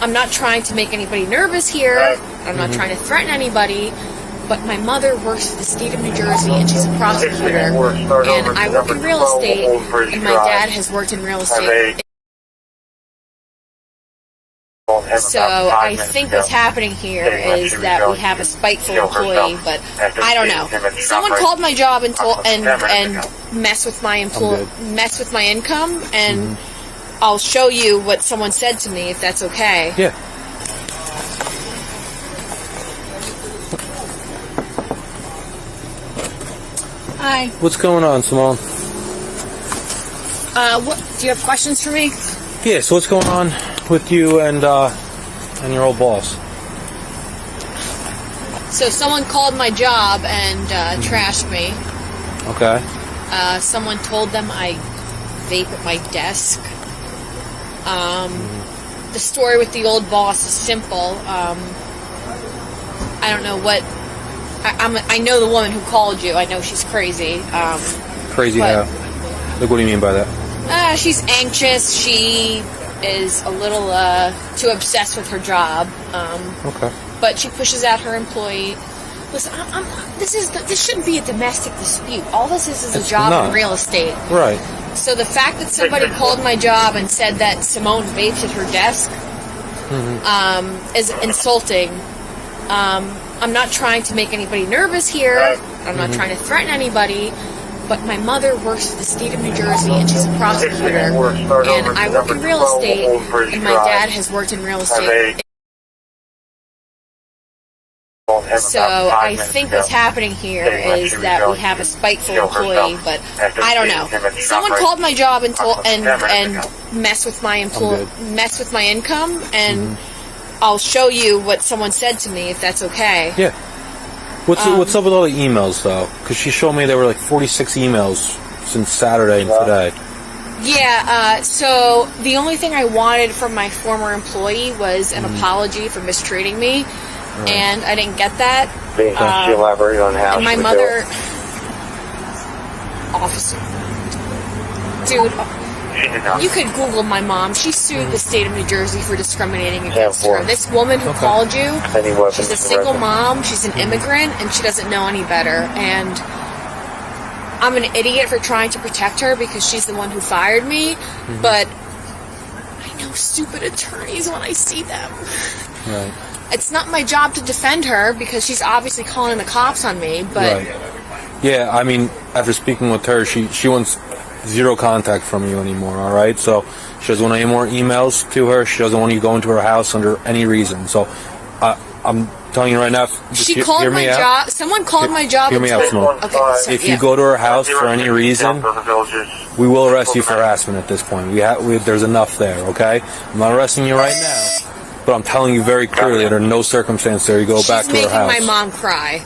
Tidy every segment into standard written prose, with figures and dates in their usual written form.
I'm not trying to make anybody nervous here. I'm not trying to threaten anybody. But my mother works for the state of New Jersey, and she's a prosecutor. And I work in real estate, and my dad has worked in real estate. So I think what's happening here is that we have a spiteful employee, but I don't know. Someone called my job and mess with my income, and I'll show you what someone said to me if that's okay. Yeah. Hi. What's going on, Simone? What do you have questions for me? Yeah. So what's going on with you and your old boss? So someone called my job and trashed me. Okay. Someone told them I vape at my desk. The story with the old boss is simple. I don't know what. I know the woman who called you. I know she's crazy. Crazy how? Like, what do you mean by that? She's anxious. She is a little too obsessed with her job. Okay. But she pushes out her employee. Listen, this shouldn't be a domestic dispute. All this is a job in real estate. Right. So the fact that somebody called my job and said that Simone vapes at her desk is insulting. I'm not trying to make anybody nervous here. I'm not trying to threaten anybody. But my mother works for the state of New Jersey, and she's a prosecutor. And I work in real estate, and my dad has worked in real estate. So I think what's happening here is that we have a spiteful employee, but I don't know. Someone called my job and mess with my income, and I'll show you what someone said to me if that's okay. Yeah. What's up with all the emails though? Because she showed me there were like 46 emails since Saturday and today. Yeah. So the only thing I wanted from my former employee was an apology for mistreating me. And I didn't get that. She elaborate on how. And my mother, officer, dude, you could Google my mom. She sued the state of New Jersey for discriminating against her. This woman who called you, she's a single mom. She's an immigrant, and she doesn't know any better. And I'm an idiot for trying to protect her because she's the one who fired me. But I know stupid attorneys when I see them. Right. It's not my job to defend her because she's obviously calling the cops on me, but... Right. Yeah, I mean, after speaking with her, she wants zero contact from you anymore, all right? So she doesn't want any more emails to her. She doesn't want you going to her house under any reason. So I'm telling you right now, she called my job. Someone called my job. Hear me out, Simone. Okay, so, if you go to her house for any reason, we will arrest you for harassment at this point. There's enough there, okay? I'm not arresting you right now. But I'm telling you very clearly, under no circumstance there you go back to her house. She's making my mom cry.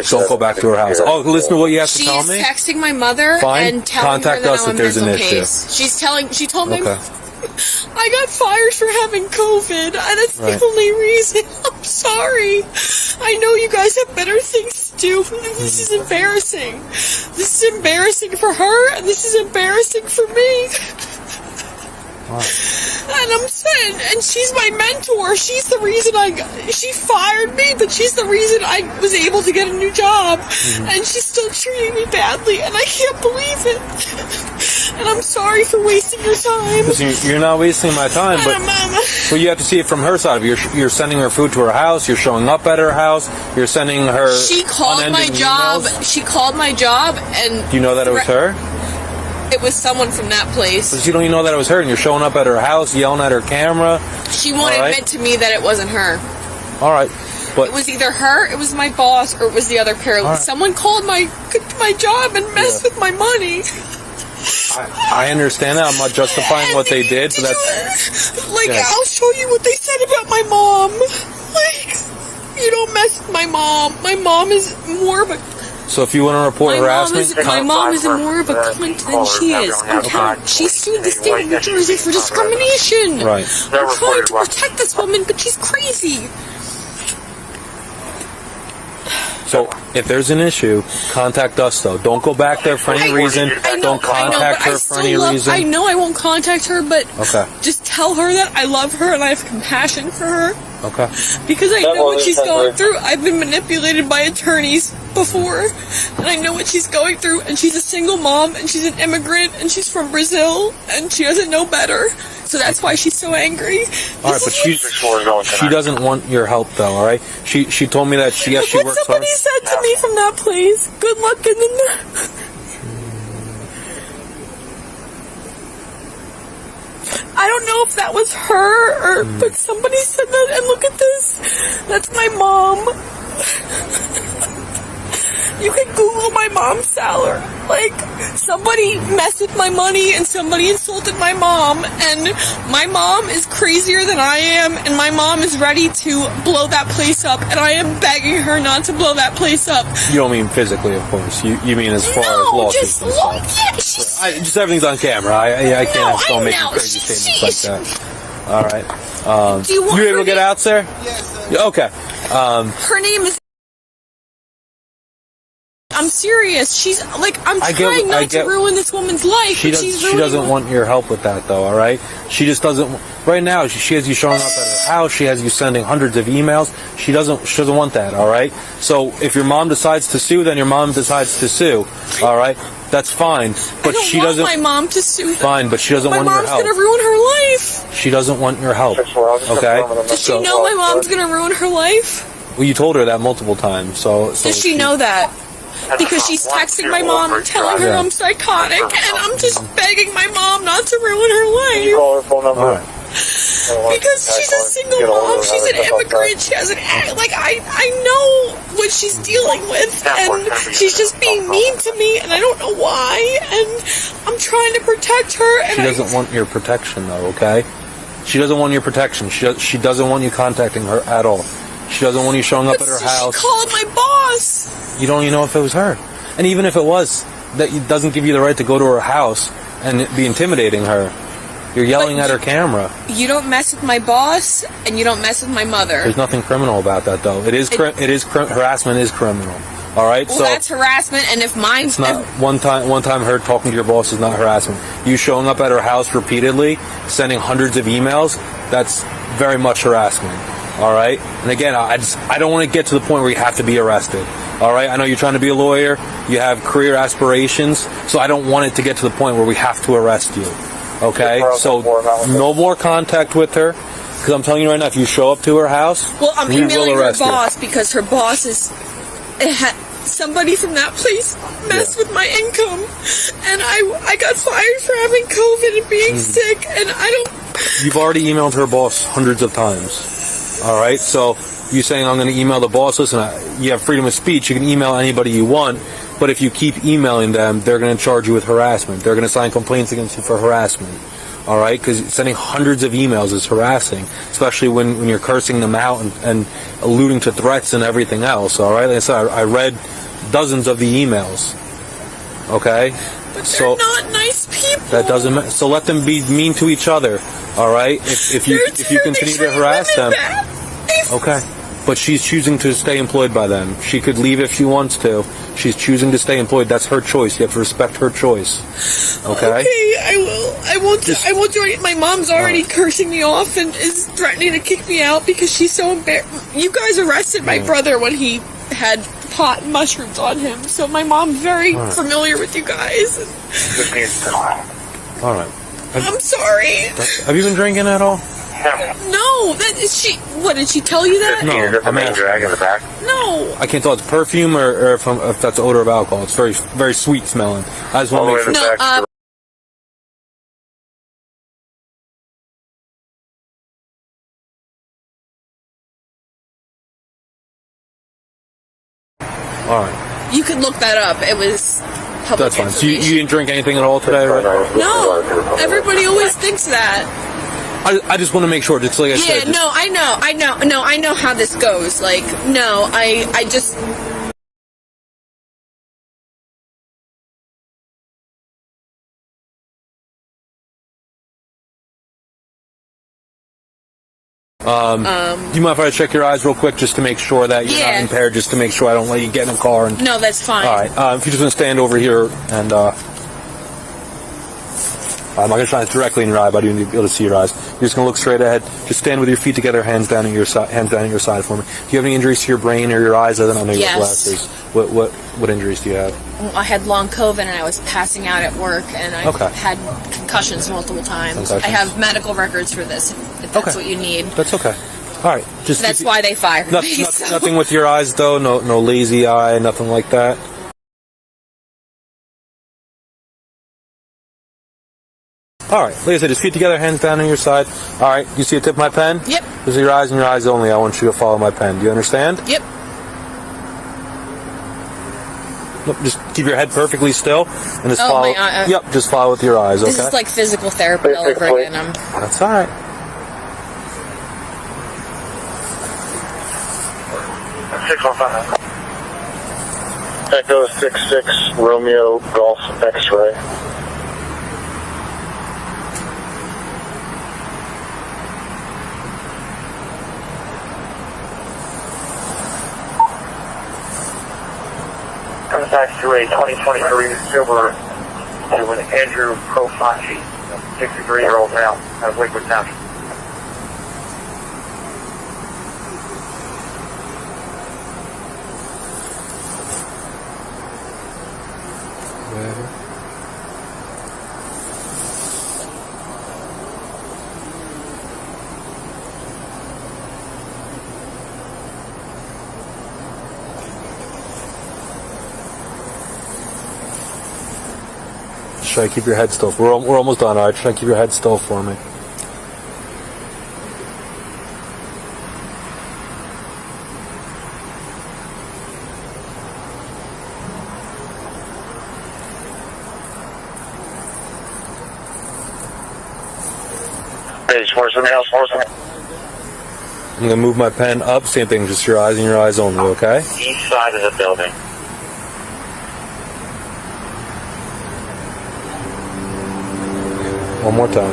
Don't go back to her house. Oh, listen to what you have to tell me. She's texting my mother and telling her that I'm a mental case. She told me, I got fired for having COVID, and that's the only reason. I'm sorry. I know you guys have better things to do. This is embarrassing. This is embarrassing for her, and this is embarrassing for me. Wow. And I'm saying, and she's my mentor. She's the reason she fired me, but she's the reason I was able to get a new job. And she's still treating me badly, and I can't believe it. And I'm sorry for wasting your time. Listen, you're not wasting my time, but you have to see it from her side. You're sending her food to her house. You're showing up at her house. You're sending her. She called my job. She called my job, and do you know that it was her? It was someone from that place. But you don't even know that it was her, and you're showing up at her house, yelling at her camera. She won't admit to me that it wasn't her. All right. But it was either her, it was my boss, or it was the other paralegal. Right. Someone called my job and messed with my money. I understand that. I'm not justifying what they did, but that's... I'll show you what they said about my mom. You don't mess with my mom. My mom is more of a... So if you want to report harassment... My mom is more of a cunt than she is. She sued the state of New Jersey for discrimination. Right. I'm trying to protect this woman, but she's crazy. So if there's an issue, contact us though. Don't go back there for any reason. Don't contact her for any reason. I know I won't contact her, but okay. Just tell her that I love her and I have compassion for her. Okay. Because I know what she's going through. I've been manipulated by attorneys before, and I know what she's going through, and she's a single mom, and she's an immigrant, and she's from Brazil, and she doesn't know better. So that's why she's so angry. All right, but she doesn't want your help, though. All right, she told me that she works hard. Somebody said to me from that place, "Good luck in the." I don't know if that was her but somebody said that. And look at this. That's my mom. You can Google my mom's salary. Like, somebody messed with my money and somebody insulted my mom, and my mom is crazier than I am, and my mom is ready to blow that place up, and I am begging her not to blow that place up. You don't mean physically, of course. You mean as far as lawsuits and stuff. Yeah, just everything's on camera. I can't still make crazy statements like that. All right. You able to get out, sir? Yes. Okay. Her name is... I'm serious. She's like, I'm trying not to ruin this woman's life. She doesn't want your help with that, though. All right. She just doesn't. Right now, she has you showing up at her house. She has you sending hundreds of emails. She doesn't want that. All right. So if your mom decides to sue, then your mom decides to sue. All right. That's fine. But she doesn't want my mom to sue. Fine, but she doesn't want your help. My mom's gonna ruin her life. She doesn't want your help. Okay. Does she know my mom's gonna ruin her life? Well, you told her that multiple times. So does she know that? Because she's texting my mom, telling her I'm psychotic, and I'm just begging my mom not to ruin her life. Right. Because she's a single mom, she's an immigrant, she has I know what she's dealing with, and she's just being mean to me, and I don't know why, and I'm trying to protect her. And she doesn't want your protection, though, okay? She doesn't want your protection. She doesn't want you contacting her at all. She doesn't want you showing up at her house. She called my boss. You don't even know if it was her. And even if it was, that doesn't give you the right to go to her house and be intimidating her. You're yelling at her camera. You don't mess with my boss, and you don't mess with my mother. There's nothing criminal about that, though. Harassment is criminal. All right. Well, so that's harassment, and if mine's it's not one time her talking to your boss is not harassment. You showing up at her house repeatedly, sending hundreds of emails, that's very much harassment. All right. And again, I don't want to get to the point where you have to be arrested. All right. I know you're trying to be a lawyer. You have career aspirations, so I don't want it to get to the point where we have to arrest you. Okay. So no more contact with her, because I'm telling you right now, if you show up to her house, well, I'm emailing her boss because her boss is somebody from that place messed with my income, and I got fired for having COVID and being sick, and I don't. You've already emailed her boss hundreds of times. All right, so you saying I'm going to email the boss? Listen, you have freedom of speech. You can email anybody you want, but if you keep emailing them, they're going to charge you with harassment. They're going to sign complaints against you for harassment. All right, because sending hundreds of emails is harassing, especially when you're cursing them out and alluding to threats and everything else. All right, like I said, I read dozens of the emails. Okay, but they're not nice people. That doesn't matter. So let them be mean to each other. All right, if you continue to harass them, okay. But she's choosing to stay employed by them. She could leave if she wants to. She's choosing to stay employed. That's her choice. You have to respect her choice. Okay. Okay, I will. I won't do it. My mom's already cursing me off and is threatening to kick me out because she's so embarrassed. You guys arrested my brother when he had pot and mushrooms on him, so my mom's very familiar with you guys. All right. I'm sorry. Have you been drinking at all? No, that is she. What did she tell you that? No, I'm drag in the back. No. I can't tell if it's perfume or if that's odor of alcohol. It's very, very sweet smelling. I just want to make sure. No, all right. You could look that up. It was public. That's fine. So you didn't drink anything at all today, right? No. Everybody always thinks that. I just want to make sure. Just like I said. Yeah. No. I know. No. I know how this goes. Like, no. I just. Do you mind if I check your eyes real quick just to make sure that you're not impaired, just to make sure I don't let you get in the car? And, no, that's fine. all right. If you just want to stand over here and... I'm not going to shine directly in your eye, but I do need to be able to see your eyes. You're just going to look straight ahead. Just stand with your feet together, hands down at your side for me. Do you have any injuries to your brain or your eyes other than I know you have glasses? What injuries do you have? I had long COVID and I was passing out at work, and I had concussions multiple times. I have medical records for this, if that's what you need. That's okay. All right. That's why they fired me. Nothing with your eyes, though? No lazy eye, nothing like that? All right, like I said, just feet together, hands down on your side. All right, you see the tip of my pen? Yep. Those are your eyes and your eyes only. I want you to follow my pen. Do you understand? Yep. Nope, just keep your head perfectly still and just follow. Yep, just follow with your eyes. Okay. This is like physical therapy all over again. That's all right. Echo 66 Romeo Golf X-ray. Contact to a 2023 silver to an Andrew Profaci, 63-year-old male out of Lakewood Township. Try to keep your head still. We're almost done. All right, try to keep your head still for me. I'm going to move my pen up. Same thing, just your eyes and your eyes only, okay? East side of the building. One more time.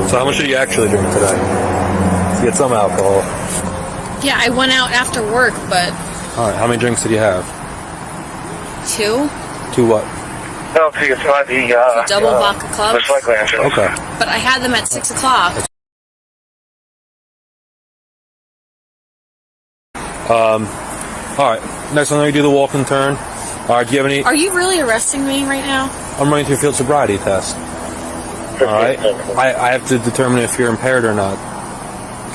So how much did you actually drink today? To get some alcohol. Yeah, I went out after work, but... All right, how many drinks did you have? 2. 2 what? No, so you tried the double vodka club. Okay. But I had them at 6 o'clock. All right. Next, I'm going to do the walk and turn. All right. Do you have any? Are you really arresting me right now? I'm running through a field sobriety test. All right. I have to determine if you're impaired or not.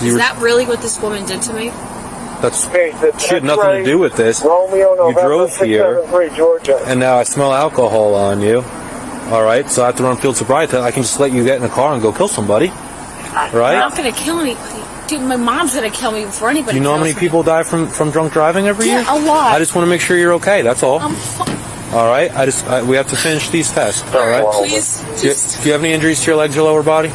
Is that really what this woman did to me? She had nothing to do with this. You drove here, and now I smell alcohol on you. All right, so I have to run field sobriety. I can just let you get in a car and go kill somebody. Right? I'm not going to kill anybody. Dude, my mom's going to kill me before anybody. Do you know how many people die from drunk driving every year? A lot. I just want to make sure you're okay. That's all. I'm all right. We have to finish these tests. All right. Please. Do you have any injuries to your legs or lower body?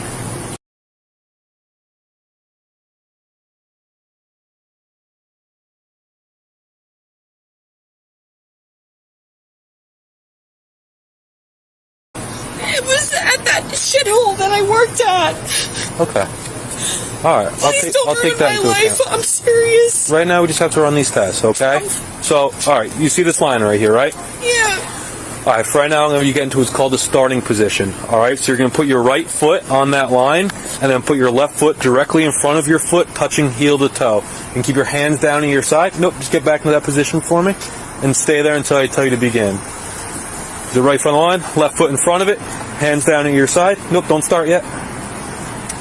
It was at that shithole that I worked at. Okay. All right. I'll take that into account. I'm serious. Right now, we just have to run these tests, okay? So, all right. You see this line right here, right? Yeah. All right. For right now, I'm going to get into what's called the starting position. All right. So you're going to put your right foot on that line, and then put your left foot directly in front of your foot, touching heel to toe, and keep your hands down to your side. Nope. Just get back into that position for me, and stay there until I tell you to begin. The right front line, left foot in front of it, hands down at your side. Nope, don't start yet.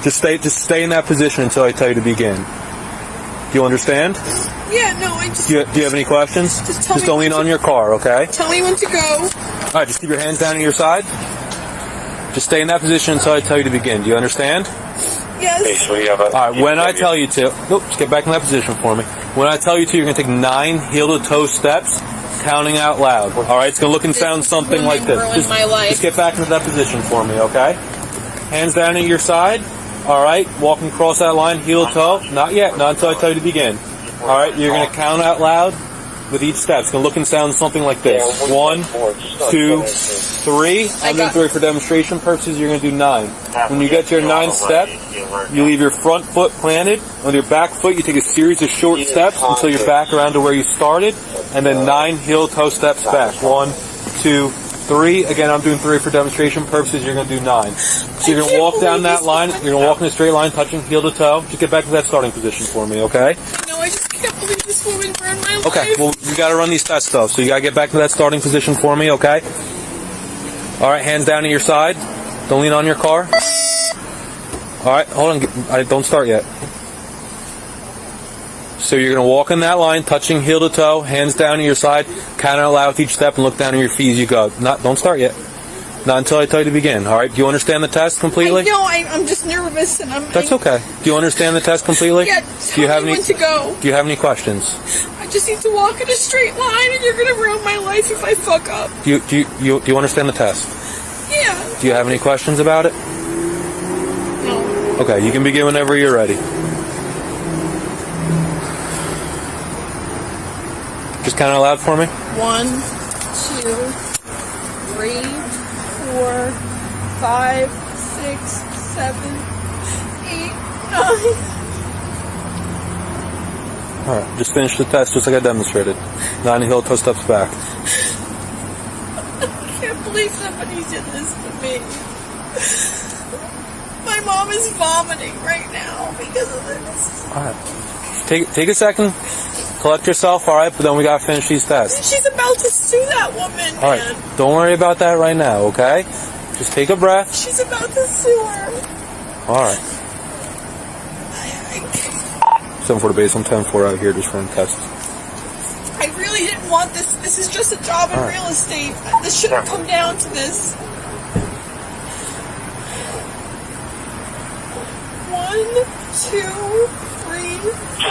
Just stay in that position until I tell you to begin. Do you understand? Yeah, no, I just... Do you have any questions? Just don't lean on your car, okay? Tell me when to go. All right, just keep your hands down at your side. Just stay in that position until I tell you to begin. Do you understand? Yes. All right, when I tell you to... Nope, just get back in that position for me. When I tell you to, you're going to take 9 heel-to-toe steps, counting out loud. All right, it's going to look and sound something like this. Just get back into that position for me, okay? Hands down at your side. All right, walking across that line, heel to toe. Not yet, not until I tell you to begin. All right, you're going to count out loud with each step. It's going to look and sound something like this. 1, 2, 3. I'm doing 3 for demonstration purposes. You're going to do 9. When you get to your 9th step, you leave your front foot planted. On your back foot, you take a series of short steps until you're back around to where you started, and then 9 heel-toe steps back. 1, 2, 3. Again, I'm doing 3 for demonstration purposes. You're going to do 9. So you're going to walk down that line. You're going to walk in a straight line, touching heel to toe. Just get back to that starting position for me, okay? No, I just can't believe this woman ruined my life. Okay, well, you got to run these tests, though. So you got to get back to that starting position for me, okay? All right, hands down to your side. Don't lean on your car. All right, hold on. Don't start yet. So you're going to walk in that line, touching heel to toe, hands down to your side, count out loud with each step, and look down at your feet as you go. Don't start yet. Not until I tell you to begin. All right? Do you understand the test completely? No, I'm just nervous, and That's okay. Do you understand the test completely? Yeah. Do you have any? When to go? Do you have any questions? I just need to walk in a straight line, and you're going to ruin my life if I fuck up. Do you understand the test? Yeah. Do you have any questions about it? No. Okay, you can begin whenever you're ready. Just count out loud for me. 1, 2, 3, 4, 5, 6, 7, 8, 9. All right, just finish the test just like I demonstrated. 9 heel-toe steps back. I can't believe somebody did this to me. My mom is vomiting right now because of this. All right, take a second. Collect yourself, all right, but then we got to finish these tests. She's about to sue that woman, All right, man. don't worry about that right now, okay? Just take a breath. She's about to sue her. All right. 7-4 to base, I'm 10-4 out here just running tests. I really didn't want this. This is just a job in real estate. This shouldn't come down to this. 1, 2, 3,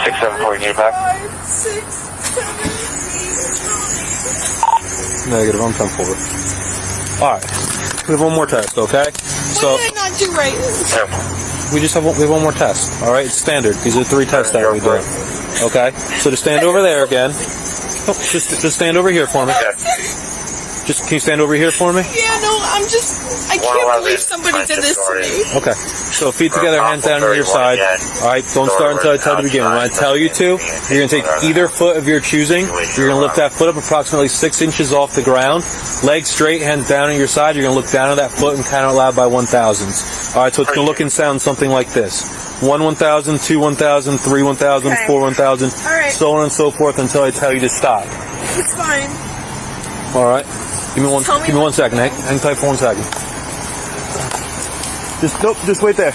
6, 7, 4, you need it back? 5, 6, 7, 8, 9. Negative, I'm 10-4. All right, we have one more test, okay? What did I not do right? We have one more test, all right? It's standard. These are 3 tests that we do, okay? So just stand over there again. Oh, just stand over here for me. Can you stand over here for me? Yeah, no, I can't believe somebody did this to me. Okay. So feet together, hands down to your side. All right, don't start until I tell you to begin. When I tell you to, you're going to take either foot of your choosing. You're going to lift that foot up approximately 6 inches off the ground. Legs straight, hands down at your side. You're going to look down at that foot and count out loud by 1,000s. All right, so it's going to look and sound something like this. 1 1,000, 2 1,000, 3 1,000, 4 1,000, so on and so forth until I tell you to stop. It's fine. All right. Give me one second. Hang tight for 1 second. Just wait there.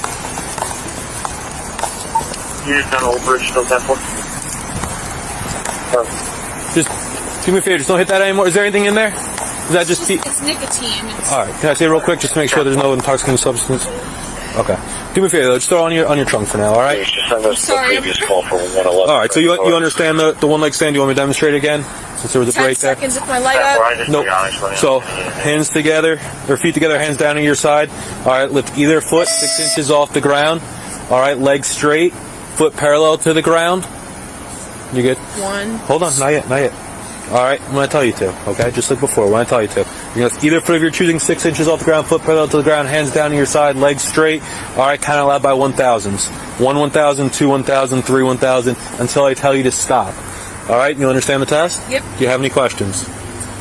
You just done Old Bridge, still 10-4? Just do me a favor. Just don't hit that anymore. Is there anything in there? Is that just It's nicotine. All right. Can I say it real quick just to make sure there's no intoxicating substance? Okay. Do me a favor though. Just throw it on your trunk for now. All right. Sorry. All right. So you understand the one leg stand? You want me to demonstrate again? Since there was a 10 break there. seconds with my leg up. Nope. So hands together, or feet together, hands down to your side. All right. Lift either foot 6 inches off the ground. All right. Legs straight. Foot parallel to the ground. You good? 1. Hold on. Not yet. All right. I'm going to tell you to. Okay. Just like before. When I tell you to. You're going to either foot of your choosing 6 inches off the ground. Foot parallel to the ground. Hands down to your side. Legs straight. All right. Count out loud by 1,000s. 1 1,000, 2 1,000, 3 1,000 until I tell you to stop. All right, you understand the test? Yep. Do you have any questions?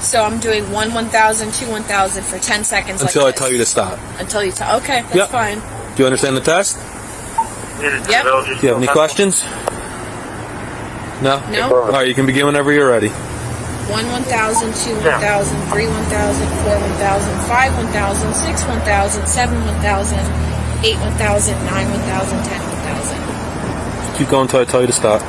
So I'm doing 1 1,000, 2 1,000 for 10 seconds. Until like I tell you to stop. Until you tell. Okay, that's fine. Do you understand the test? Yep. Do you have any questions? No? No. All right, you can begin whenever you're ready. 1 1,000, 2 1,000, 3 1,000, 4 1,000, 5 1,000, 6 1,000, 7 1,000, 8 1,000, 9 1,000, 10 1,000. Keep going until I tell you to stop.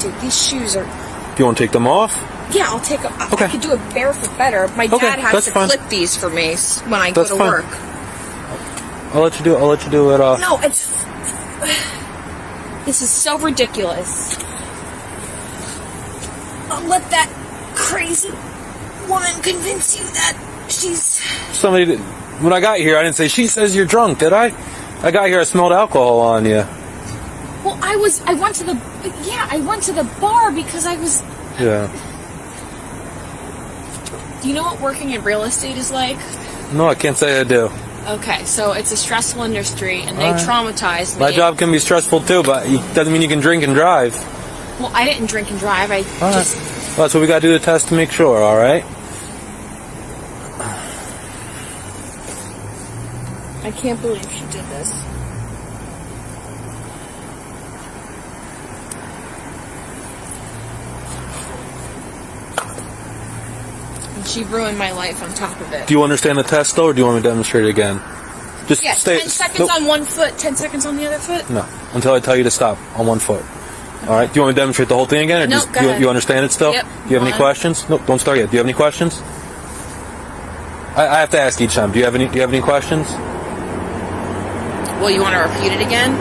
Dude, these shoes are... Do you want to take them off? Yeah, I'll take them. Okay. I could do it barefoot better. My dad has to clip these for me when I go to work. I'll let you do it. No, it's... This is so ridiculous. I'll let that crazy woman convince you that she's... When I got here, I didn't say, she says you're drunk, did I? I got here, I smelled alcohol on you. Well, I I went to the bar because I was... Yeah. Do you know what working in real estate is like? No, I can't say I do. Okay, so it's a stressful industry, and they traumatized me. My job can be stressful too, but it doesn't mean you can drink and drive. Well, I didn't drink and drive. I just... Well, that's what we got to do the test to make sure, all right? I can't believe she did this. And she ruined my life on top of it. Do you understand the test, though, or do you want me to demonstrate it again? Just stay... 10 seconds on one foot, 10 seconds on the other foot? No, until I tell you to stop on one foot. All right, do you want me to demonstrate the whole thing again? Or Nope, go ahead. You understand it still? Yep. Do you have any questions? No, don't start yet. Do you have any questions? I have to ask each time. Do you have any questions? Well, you want to repeat it again?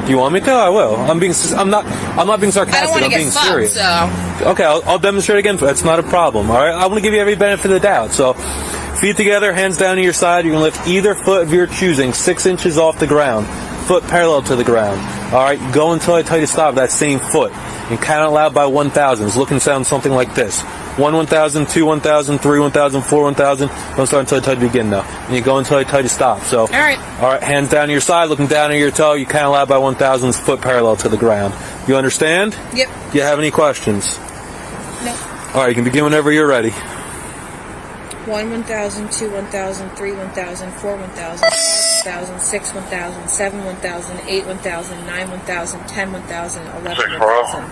Do you want me to? I will. I'm not being sarcastic. I don't want to I'm being get fucked, serious. so... Okay, I'll demonstrate again. That's not a problem. All right, I want to give you every benefit of the doubt. So, feet together, hands down to your side. You're gonna lift either foot of your choosing 6 inches off the ground, foot parallel to the ground. All right, go until I tell you to stop. That same foot, and count out loud by 1,000s. Look and sound something like this: 1 1,000, 2 1,000, 3 1,000, 4 1,000. Don't start until I tell you to begin, though. And you go until I tell you to stop. So, all right, hands down to your side, looking down at your toe. You count loud by 1,000s, foot parallel to the ground. You understand? Yep. Do you have any questions? No. All right, you can begin whenever you're ready. 1 1,000, 2 1,000, 3 1,000, 4 1,000, 5 1,000, 6 1,000, 7 1,000, 8 1,000, 9 1,000, 10 1,000, 11 1,000.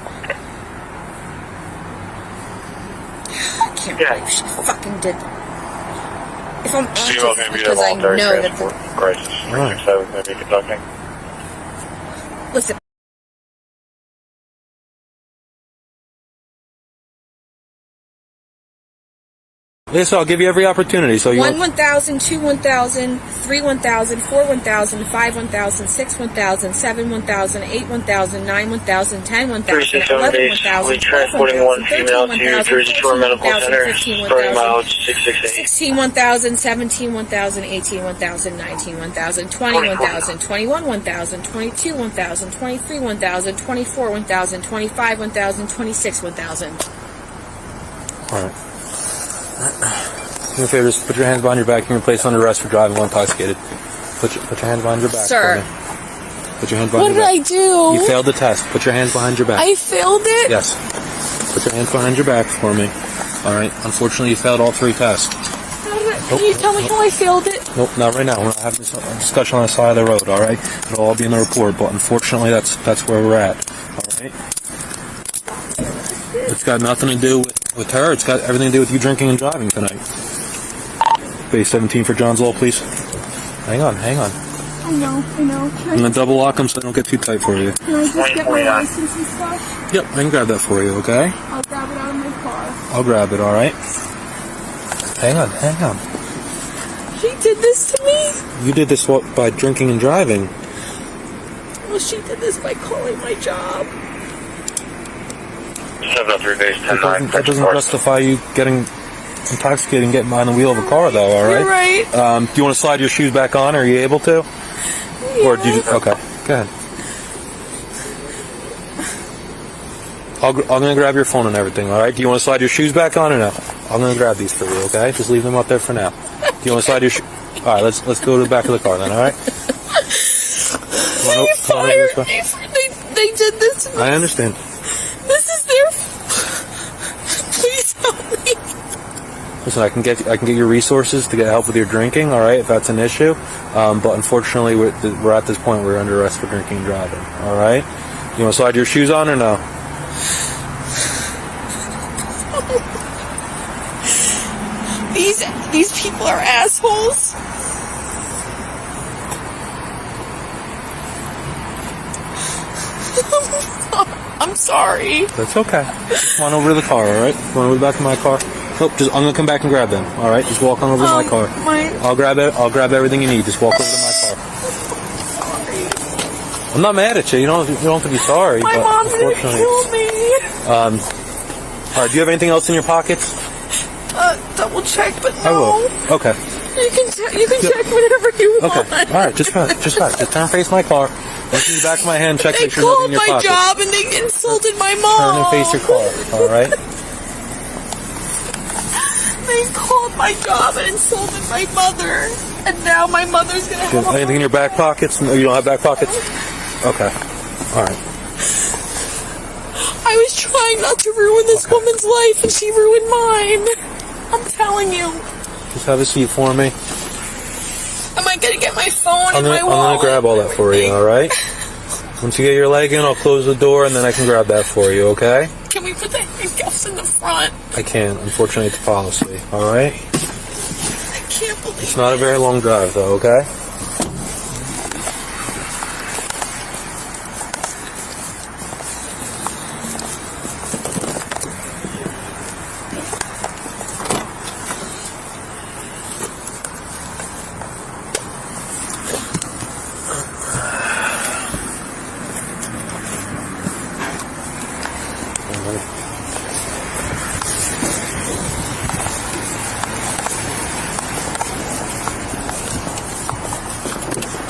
I can't believe she fucking did that. If I'm anxious, it's because I know that the... Crisis 367 may be conducting. Listen. Yes, I'll give you every opportunity. So you 1 1,000, 2 1,000, 3 1,000, 4 1,000, 5 1,000, 6 1,000, 7 1,000, 8 1,000, 9 1,000, 10 1,000, 11 1,000, we transporting one female to Jersey Shore Medical Center, starting mileage 668. 16 1,000, 17 1,000, 18 1,000, 19 1,000, 20 1,000, 21 1,000, 22 1,000, 23 1,000, 24 1,000, 25 1,000, 26 1,000. All right. Do me a favor, just put your hands behind your back. You can be placed under arrest for driving while intoxicated. Put your hands behind your back. Sir. Put your hands behind your back. What did I do? You failed the test. Put your hands behind your back. I failed it? Yes. Put your hands behind your back for me. All right. Unfortunately, you failed all 3 tests. Can you tell me how I failed it? Nope, not right now. We're not having this discussion on the side of the road, all right? It'll all be in the report, but unfortunately, that's where we're at. All right? It's got nothing to do with her. It's got everything to do with you drinking and driving tonight. Base 17 for John's Law, please. Hang on. I know. I'm going to double lock them so they don't get too tight for you. Can I just get my license and stuff? Yep, I can grab that for you, okay? I'll grab it out of my car. I'll grab it, all right? Hang on. She did this to me? You did this by drinking and driving. Well, she did this by calling my job. 703 base 10-9. That doesn't justify you getting intoxicated and getting behind the wheel of a car, though, all right? You're right. Do you want to slide your shoes back on? Are you able to? Yeah. Or do you... Okay, go ahead. I'm going to grab your phone and everything, all right? Do you want to slide your shoes back on or no? I'm going to grab these for you, okay? Just leave them up there for now. Do you want to slide your shoes... All right, let's go to the back of the car then, all right? They fired me. They did this to me. I understand. This is their... Please help me. Listen, I can get your resources to get help with your drinking, all right, if that's an issue. But unfortunately, we're at this point where we're under arrest for drinking and driving, all right? You want to slide your shoes on or no? These people are assholes. I'm sorry. That's okay. Just come on over to the car, all right? Come on over to the back of my car. Nope, I'm gonna come back and grab them. All right, just walk on over to my car. I'll grab it. I'll grab everything you need. Just walk over to my car. Sorry. I'm not mad at you. You don't have to be sorry. My but mom's gonna kill me. All right. Do you have anything else in your pockets? Double check, but no. I will. Okay. You can check whatever you want. Okay. All right. Just turn and face my car. Look in the back of my hand, check They make sure nothing in your called my pocket. job and they insulted my mom. Turn and face your car, alright? They called my job and insulted my mother. And now my mother's gonna have Anything in your back pockets? No, you don't have back pockets? Okay. Alright. I was trying not to ruin this woman's life and she ruined mine. I'm telling you. Just have a seat for me. Am I gonna get my phone and my wallet? I'm gonna grab all that for you, alright? Once you get your leg in, I'll close the door and then I can grab that for you, okay? Can we put the handcuffs in the front? I can't. Unfortunately, it's policy, alright? I can't believe It's not a very long drive, though, okay?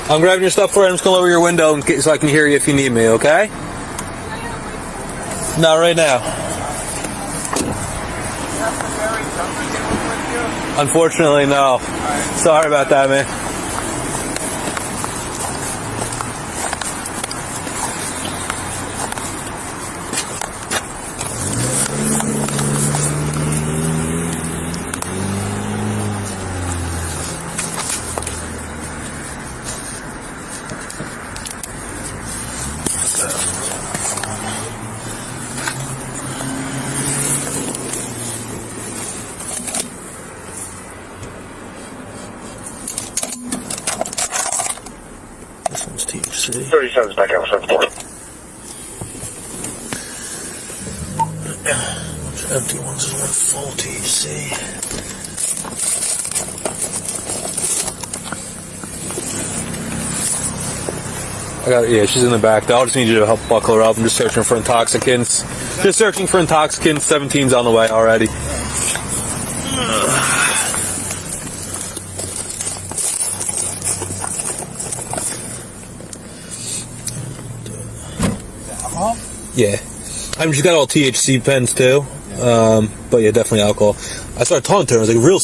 I'm grabbing your stuff for you. I'm just going to lower your window so I can hear you if you need me, okay? Not right now. Unfortunately, no. Sorry about that, man. This one's THC. 37's back out, 74. Empty ones is one full THC. I got it. Yeah, she's in the back. I'll just need you to help buckle her up. I'm just searching for intoxicants. Just searching for intoxicants. 17's on the way already. Yeah. I mean, she's got all THC pens too. But yeah, definitely alcohol. I started talking to her. I was like, real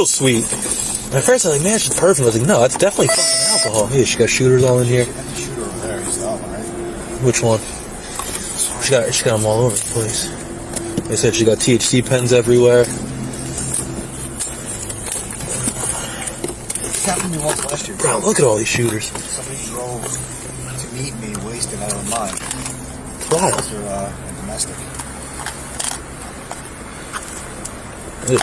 sweet. And at first I was like, man, she's perfect. I was like, no, it's definitely fucking alcohol. Yeah, she got shooters all in here. Shooter over there, he's all right. Which one? She got them all over the place. Like I said, she got THC pens everywhere. This happened to me once last year. Bro, look at all these shooters. Somebody drove to meet me wasted out of mind. Wow. Those are domestic. Ugh.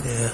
Yeah.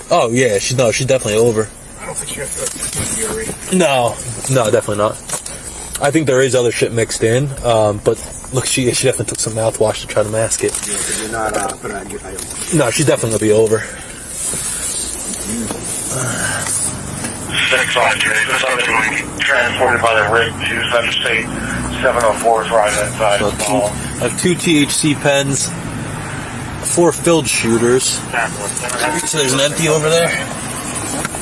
Oh yeah, she's definitely over. I don't think you have to fury. No, definitely not. I think there is other shit mixed in, but look, she definitely took some mouthwash to try to mask it. Yeah, because you're not putting on your item. No, she's definitely gonna be over. 6-5, this other being transported by the rig to Center State. 704 is right inside. So I have 2 THC pens, 4 filled shooters. So there's an empty over there.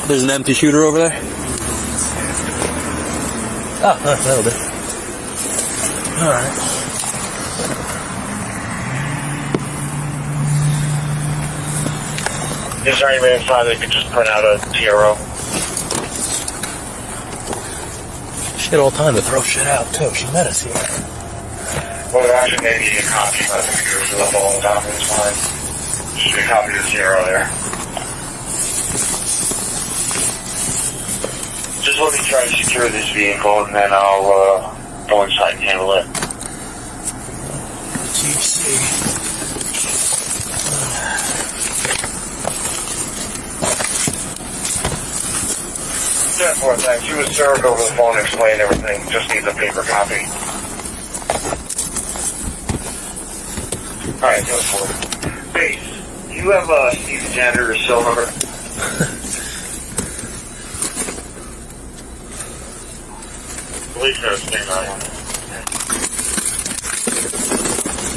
There's an empty shooter over there. Oh, that'll do. All right. Is there anybody inside that could just print out a TRO? She had all time to throw shit out too. She met us here. Well, actually, maybe a copy of the computer so the whole document is fine. Just a copy of the TRO there. Just look me try to secure this vehicle, and then I'll go inside and handle it. TC. 10-4, thanks. She was served over the phone and explained everything. Just needs a paper copy. Alright, go for it. Base, do you have Steve Jander's cell number? Police are staying on.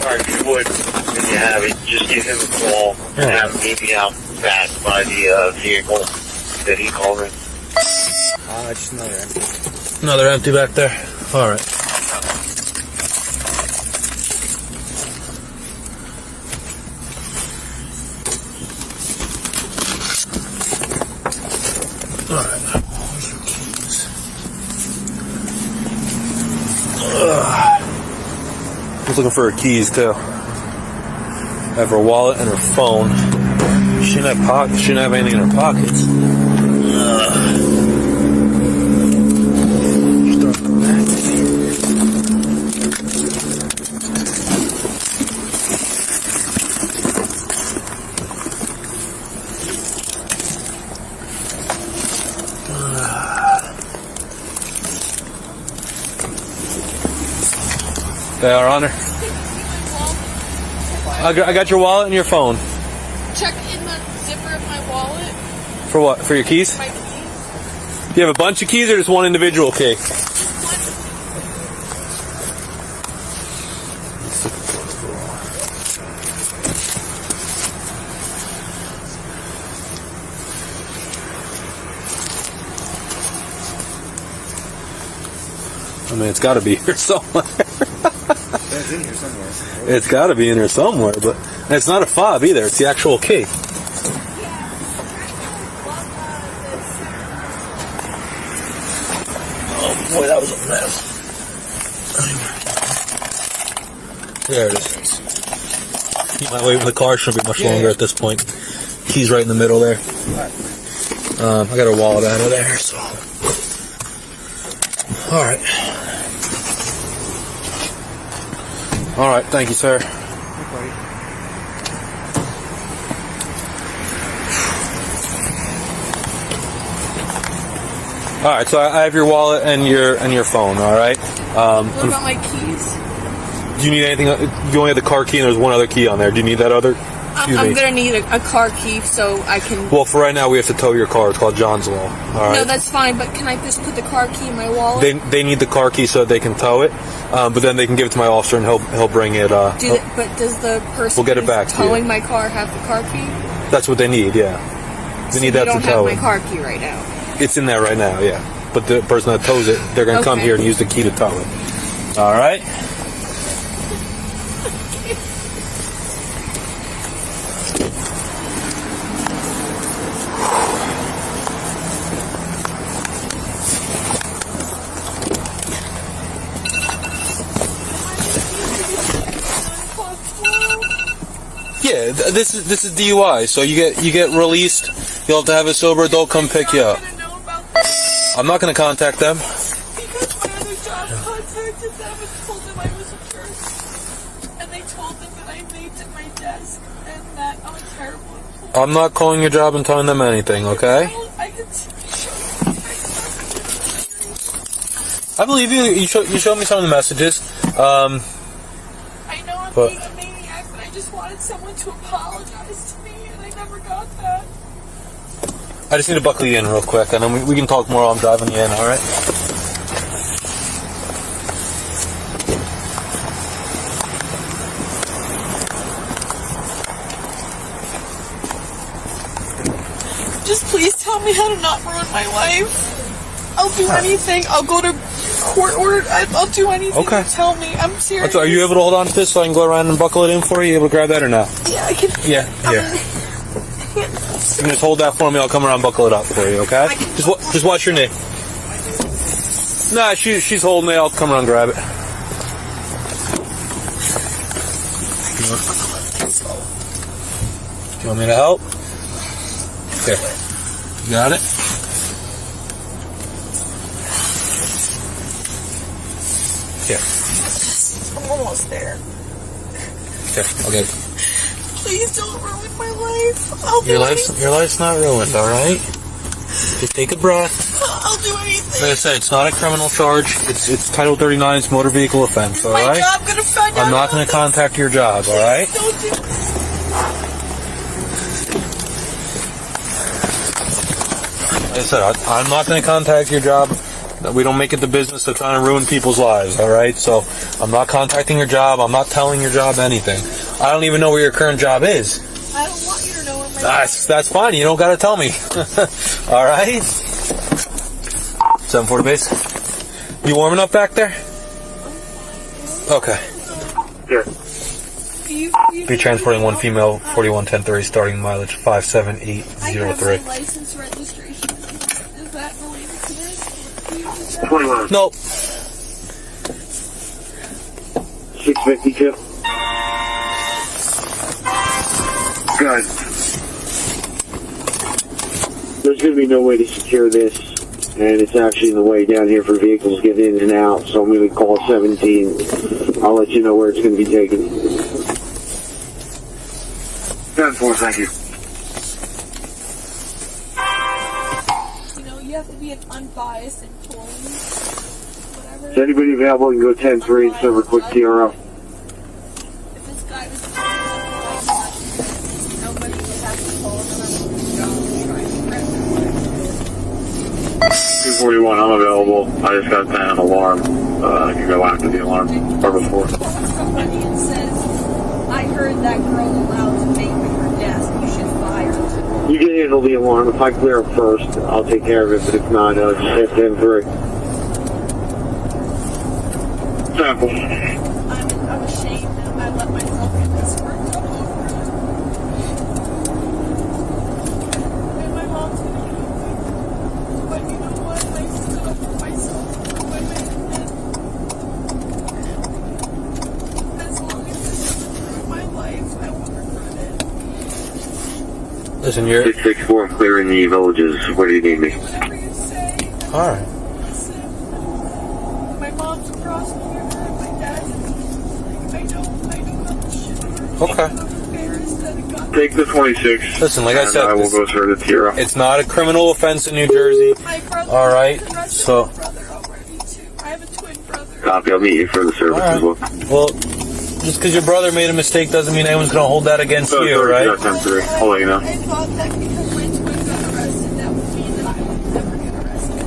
Alright, if you would, if you have it, just give him a call and have him meet me out back by the vehicle that he called in. Just another empty. Another empty back there. All right. All right. Where's your keys? She's looking for her keys too. I have her wallet and her phone. She didn't have anything in her pockets. They are on her. I got your wallet and your phone. Check in the zipper of my wallet. For what? For your keys? My keys. Do you have a bunch of keys or just one individual key? I mean, it's got to be here somewhere. It's in here somewhere. It's got to be in here somewhere, but it's not a fob either. It's the actual key. Oh boy, that was a mess. There it is. You might wait for the car. Shouldn't be much longer at this point. Key's right in the middle there. I got her wallet out of there, so. All right. All right. Thank you, sir. All right. So I have your wallet and your phone. All right. What about my keys? Do you need anything? You only have the car key, and there's one other key on there. Do you need that other? I'm gonna need a car key so I can. Well, for right now, we have to tow your car. It's called John's Law. All right. No, that's fine. But can I just put the car key in my wallet? They need the car key so that they can tow it, but then they can give it to my officer and he'll bring it. But does the person We'll get it back who's to you. towing my car have the car key? That's what they need. Yeah, they need that to don't tow have it. my car key right now. It's in there right now. Yeah, but the person that tows it, they're gonna come Okay. here and use the key to tow it. All right. Yeah, this is DUI. So you get released. You'll have to have a sober adult come pick you up. I'm not going to contact them. Because my other job contacted them and told them I was a jerk. And they told them that I vaped at my desk and that I'm a terrible employee. I'm not calling your job and telling them anything, okay? I can I believe you. You showed me some of the messages. I know I'm being a maniac, but I just wanted someone to apologize to me, and I never got that. I just need to buckle you in real quick, and then we can talk more while I'm driving you in, alright? Just please tell me how to not ruin my life. I'll do anything. I'll go to court order. I'll do anything. Okay. Tell me. I'm serious. Are you able to hold on to this so I can go around and buckle it in for you? You able to grab that or not? Yeah, I can. Yeah, here. You can just hold that for me. I'll come around and buckle it up for you, okay? Just watch your knee. Nah, she's holding it. I'll come around and grab it. Do you want me to help? Here. You got it? Here. I'm almost there. Here, I'll get it. Please don't ruin my life. I'll do anything. Your life's not ruined, alright? Just take a breath. I'll do anything. Like I said, it's not a criminal charge. It's Title 39, it's motor vehicle offense, My alright? job gonna find out. I'm not going to contact your job, alright? Don't do Like I said, I'm not going to contact your job. We don't make it the business of trying to ruin people's lives, alright? So, I'm not contacting your job. I'm not telling your job anything. I don't even know where your current job is. I don't want you to know where my That's fine. You don't got to tell me. Alright? 740 base. You warm enough back there? Okay. Here. Be transporting one female, 411030, starting mileage 57803. I have my license registration. Is that related to this? 21. Nope. 652. Good. There's going to be no way to secure this, and it's actually in the way down here for vehicles getting in and out, so I'm going to call 17. I'll let you know where it's going to be taken. 10-4, thank you. You know, you have to be an unbiased employee. Whatever. Is anybody available? You can go 10-3 and send a quick TRO. If this guy was nobody would have to call him and try to 241, I'm available. I just got an alarm. I can go after the alarm. Or before. somebody and says, I heard that girl allowed to make with her desk. You should fire her. You can handle the alarm. If I clear it first, I'll take care of it. But if not, just hit 10-3. Sample. I'm ashamed that I let myself get this worked all over. And my mom's gonna kill me. But you know what? I stood up for myself. As long as this doesn't ruin my life, I won't regret it. Listen, you're... 664, I'm clearing the villages. Where do you need me? Whatever you say. Alright. Listen. My mom's a prosecutor and my dad's I know how to shit. Okay. I'm embarrassed that it got Take the 26. Listen, like I and said, I will go through the TRO. it's not a criminal offense in New Jersey. my brother. Alright, arrested so... my brother already too. I have a twin brother. Copy, I'll meet you for the service as well. Well, just because your brother made a mistake doesn't mean anyone's going to hold that against So, you, sorry, right? got 10-3. I'll let you know. I thought that because my twin got arrested, that would mean that I would never get arrested.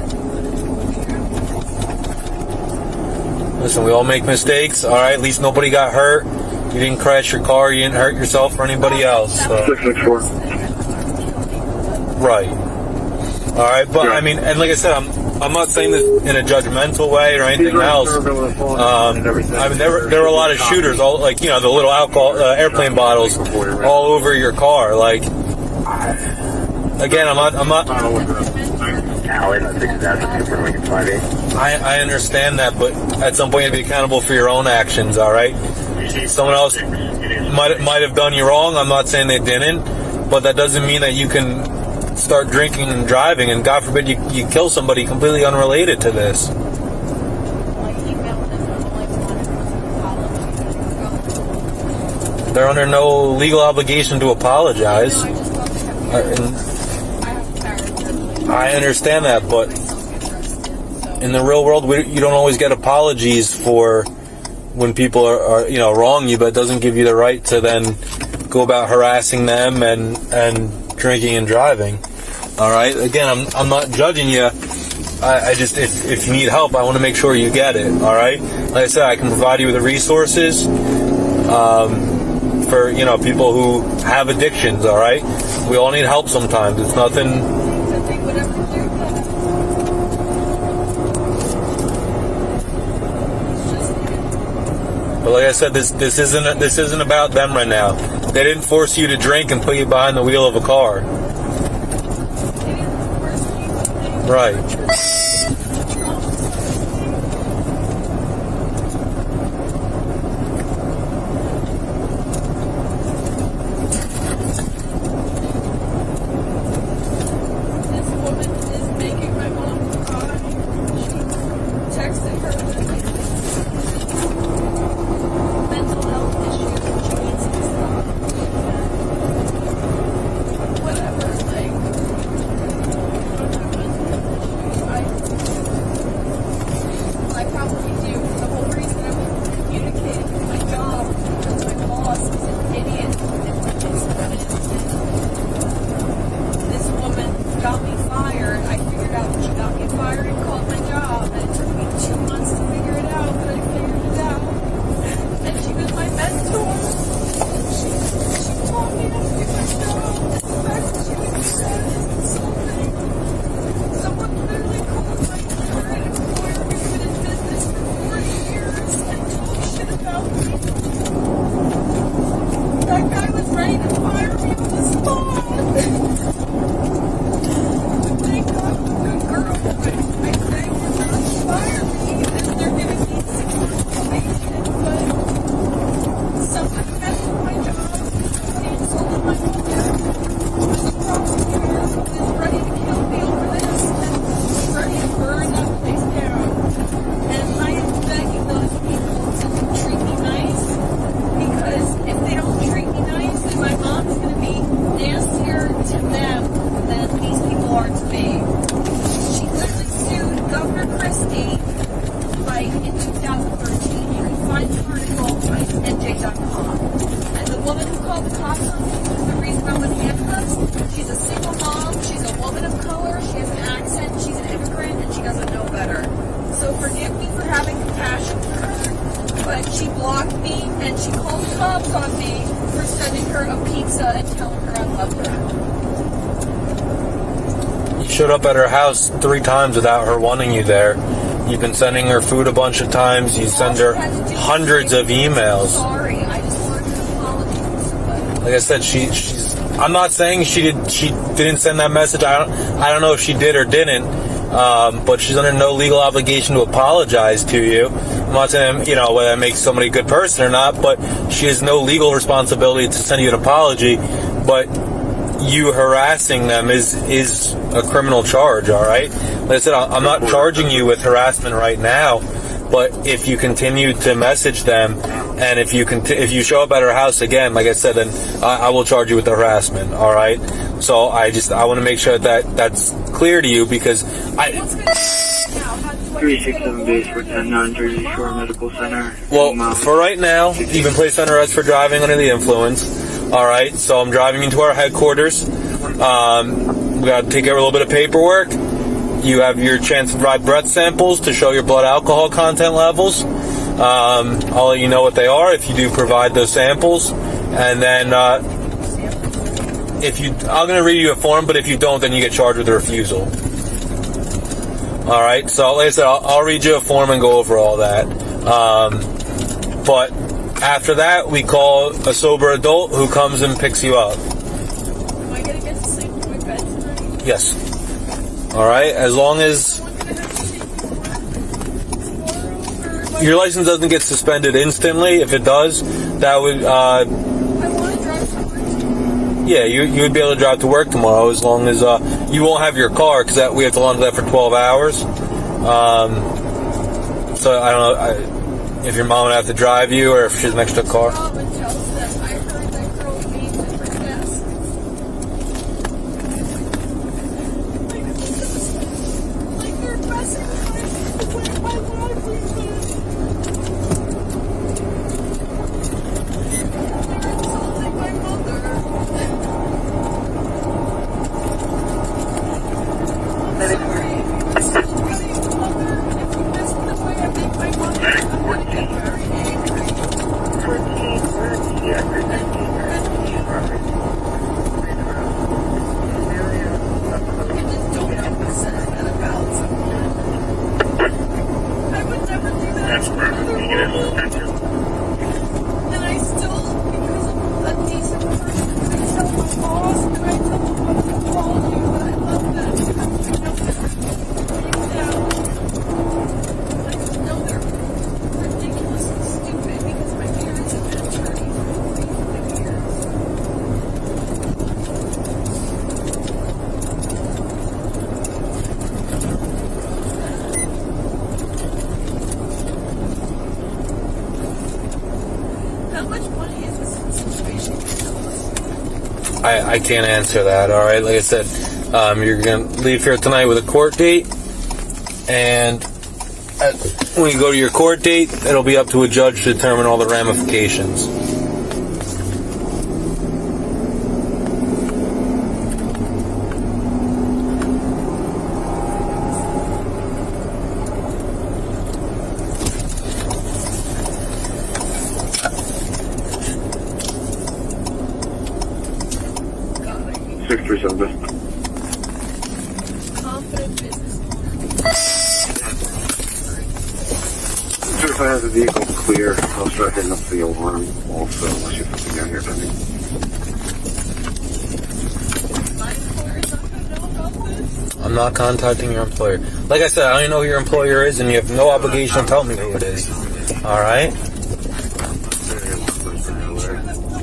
Listen, we all make mistakes, alright? At least nobody got hurt. You didn't crash your car, you didn't hurt yourself or anybody else. So. 664. Right. Alright, but I mean, and like I said, I'm not saying this in a judgmental way or anything else. I mean, there were a lot of shooters, all like, you know, the little alcohol, airplane bottles all over your car. Like, again, I'm not. I understand that, but at some point you have to be accountable for your own actions. All right. Someone else might have done you wrong. I'm not saying they didn't, but that doesn't mean that you can start drinking and driving, and God forbid you kill somebody completely unrelated to this. They're under no legal obligation to apologize. I understand that, but in the real world, you don't always get apologies for when people are wrong you, but it doesn't give you the right to then go about harassing them and drinking and driving. All right. Again, I'm not judging you. I just if you need help, I want to make sure you get it. All right. Like I said, I can provide you with the resources for people who have addictions. All right. We all need help sometimes. It's nothing. But like I said, this isn't about them right now. They didn't force you to drink and put you behind the wheel of a car. Right. This woman is making my mom cry. She texted her. And she called the cops on me for sending her a pizza and telling her I loved her. You showed up at her house 3 times without her wanting you there. You've been sending her food a bunch of times. You send her hundreds of emails. Sorry, I just wanted to apologize. Like I said, she's. I'm not saying she didn't send that message. I don't know if she did or didn't. But she's under no legal obligation to apologize to you. I'm not saying, whether that makes somebody a good person or not, but she has no legal responsibility to send you an apology. But you harassing them is a criminal charge, all right? Like I said, I'm not charging you with harassment right now, but if you continue to message them, and if you show up at her house again, like I said, then I will charge you with harassment, all right? So I want to make sure that's clear to you, because 367 base for 109 Jersey Shore Medical Center. Well, for right now, you've been placed under arrest for driving under the influence. All right, so I'm driving into our headquarters. We got to take care of a little bit of paperwork. You have your chance to provide breath samples to show your blood alcohol content levels. I'll let you know what they are if you do provide those samples. And then I'm going to read you a form, but if you don't, then you get charged with a refusal. All right, so like I said, I'll read you a form and go over all that. But after that, we call a sober adult who comes and picks you up. Am I going to get to sleep in my bed tonight? Yes. All right, as long as your license doesn't get suspended instantly. If it does, that would... I want to drive to work. Yeah, you would be able to drive to work tomorrow, as long as you won't have your car, because we have to launch that for 12 hours. So I don't know if your mom would have to drive you, or if she has an extra car. Mom and tells them I heard that girl aimed at her desk. Like they're messing with my livelihood. They're insulting my mother. I can't answer that, all right? Like I said, you're going to leave here tonight with a court date, and when you go to your court date, it'll be up to a judge to determine all the ramifications. Confident business. If I have the vehicle clear, I'll start hitting up the alarm also, unless you have something down here pending. My employer's not going to know about this. I'm not contacting your employer. Like I said, I don't know who your employer is, and you have no obligation to tell me who it is. All right? The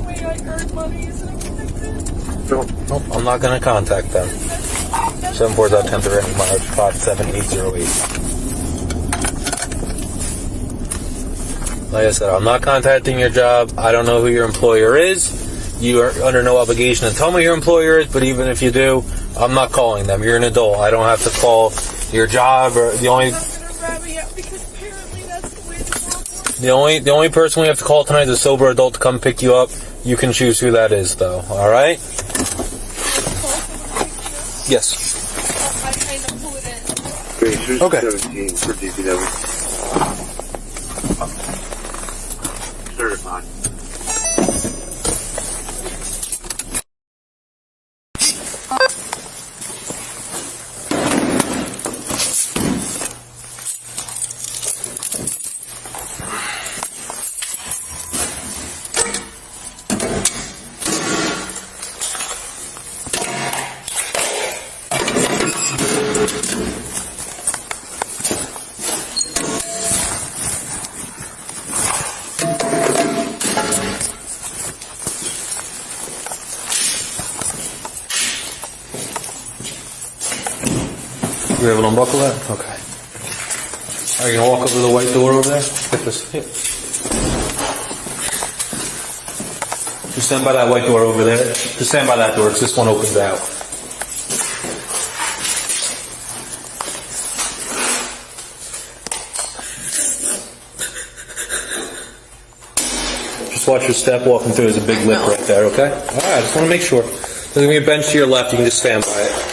way I earn money isn't connected. Nope, I'm not going to contact them. 740-10 March 57808. Like I said, I'm not contacting your job. I don't know who your employer is. You are under no obligation to tell me who your employer is, but even if you do, I'm not calling them. You're an adult. I don't have to call your job, or the only person we have to call tonight is a sober adult to come pick you up. You can choose who that is, though. All right? Yes. Okay. 17 for DWI. Certified. You able to unbuckle that? Okay. Are you gonna walk over to the white door over there? Get this. Here. Just stand by that white door over there. Just stand by that door, because this one opens out. Just watch your step walking through. There's a big lip right there, okay? Alright, I just want to make sure. There's going to be a bench to your left. You can just stand by it.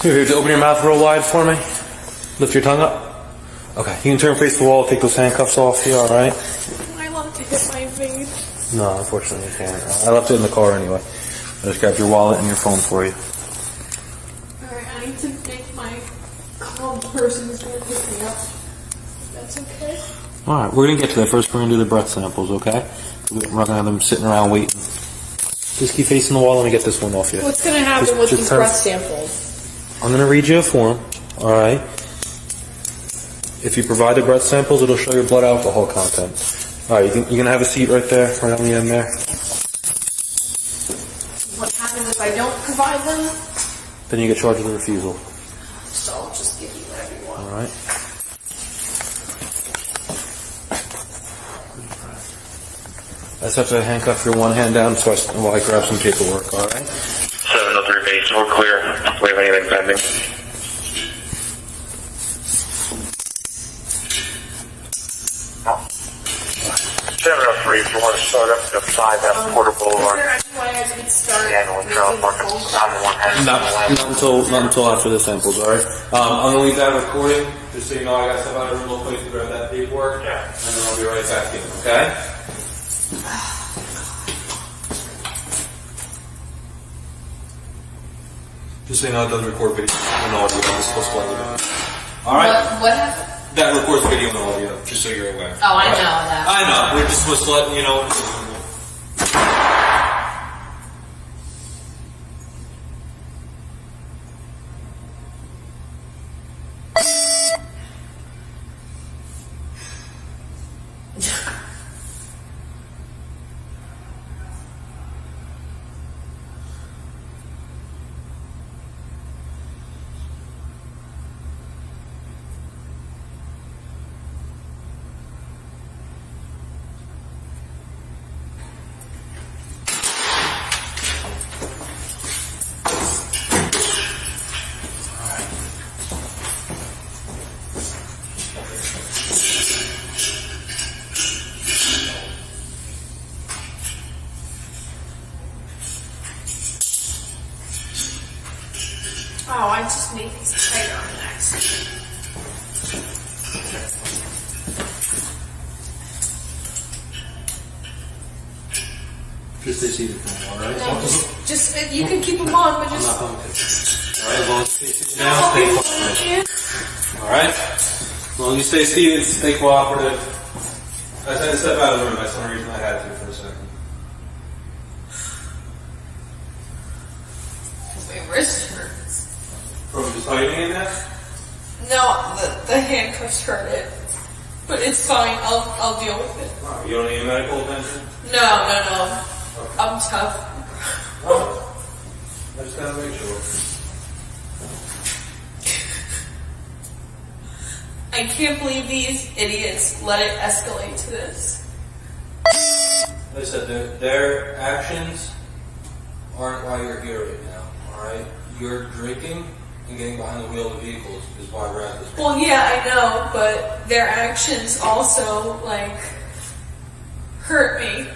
Here, open your mouth real wide for me. Lift your tongue up. Okay, you can turn face the wall, take those handcuffs off here, alright? I love to hit my face. No, unfortunately you can't. I left it in the car anyway. I just grabbed your wallet and your phone for you. Alright, I need to make my calm person who's going to pick me up. That's okay? Alright, we're going to get to that. First we're going to do the breath samples, okay? We're not going to have them sitting around waiting. Just keep facing the wall. Let me get this one off you. What's going to happen with these breath samples? I'm going to read you a form, alright? If you provide the breath samples, it'll show your blood alcohol content. Alright, you're going to have a seat right there, right on the end there. What happens if I don't provide them? Then you get charged with a refusal. So I'll just give you whatever you want. Alright? I just have to handcuff your one hand down while I grab some paperwork, alright? 703 base, we're clear. Do we have anything pending? No. 703, if you want to start up to 5 at Porter Boulevard. Is there any way I could start Yeah, no, trailer park on one hand. Not until after the samples, alright? I'm gonna leave that recording, just so you know I got stuff out of the real quick to grab that paperwork. Yeah. And then I'll be right back in, okay? Just so you know it does record video and audio. I'm supposed to let you know. Alright? What happened? That records video and audio, just so you're aware. Oh, I know that. I know, we're just supposed to let you know. Oh, I just need these tighter on next. Just stay seated for me, alright? No, just you can keep them on, but I'm just. not going to. Alright, as long as you stay seated now, stay cooperative. Alright? As long as you stay seated, stay cooperative. I had to step out of the room. That's the only reason I had to for a second. My wrist hurts. From just tightening it now? No, the handcuffs hurt it, but it's fine. I'll deal with it. Oh, you don't need medical attention? No. I'm tough. Oh. I just gotta make sure. I can't believe these idiots let it escalate to this. Like I said, their actions aren't why you're here right now, alright? You're drinking and getting behind the wheel of the vehicles is why we're at this point. Well, yeah, I know, but their actions also, like, hurt me.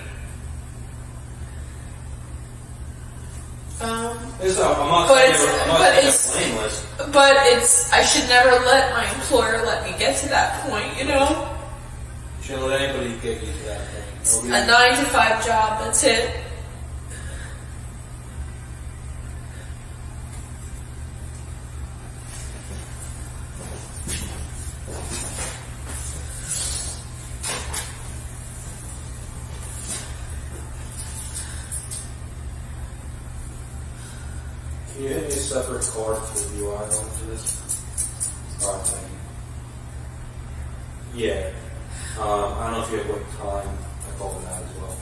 But I should never let my employer let me get to that point, you know? You shouldn't let anybody get you to that point. It's a 9-to-5 job, that's it. Can you hit me a separate card for the DWI for this? Alright, thank you. Yeah. I don't know if you have what time I called it out as well.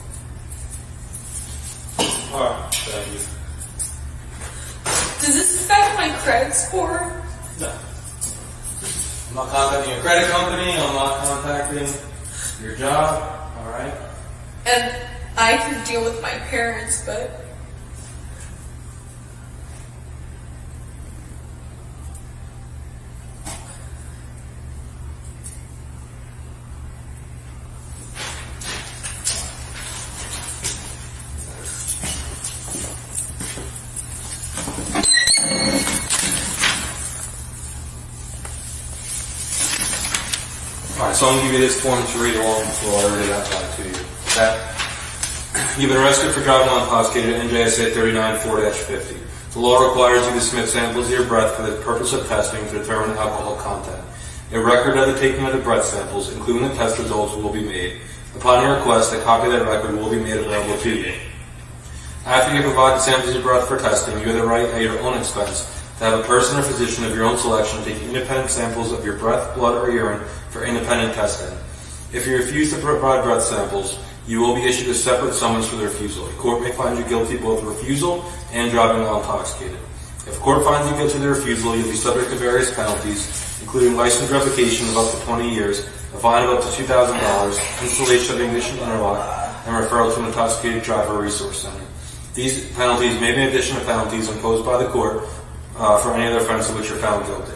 Alright, thank you. Does this affect my credit score? No. I'm not contacting your credit company, I'm not contacting your job, alright? And I can deal with my parents, but... Alright, so I'm going to give you this form to read along, so I already got that to you. Okay? You've been arrested for driving unintoxicated at NJSA 39-4-50. The law requires you to submit samples of your breath for the purpose of testing to determine alcohol content. A record of the taking of the breath samples, including the test results, will be made. Upon your request, a copy of that record will be made available to you. After you provide the samples of your breath for testing, you have the right at your own expense to have a person or physician of your own selection take independent samples of your breath, blood, or urine for independent testing. If you refuse to provide breath samples, you will be issued a separate summons for the refusal. A court may find you guilty of both refusal and driving while intoxicated. If a court finds you guilty of the refusal, you'll be subject to various penalties, including license revocation of up to 20 years, a fine of up to $2,000, installation of ignition interlock, and referral to an intoxicated driver resource center. These penalties may be in addition to penalties imposed by the court for any other offense of which you're found guilty.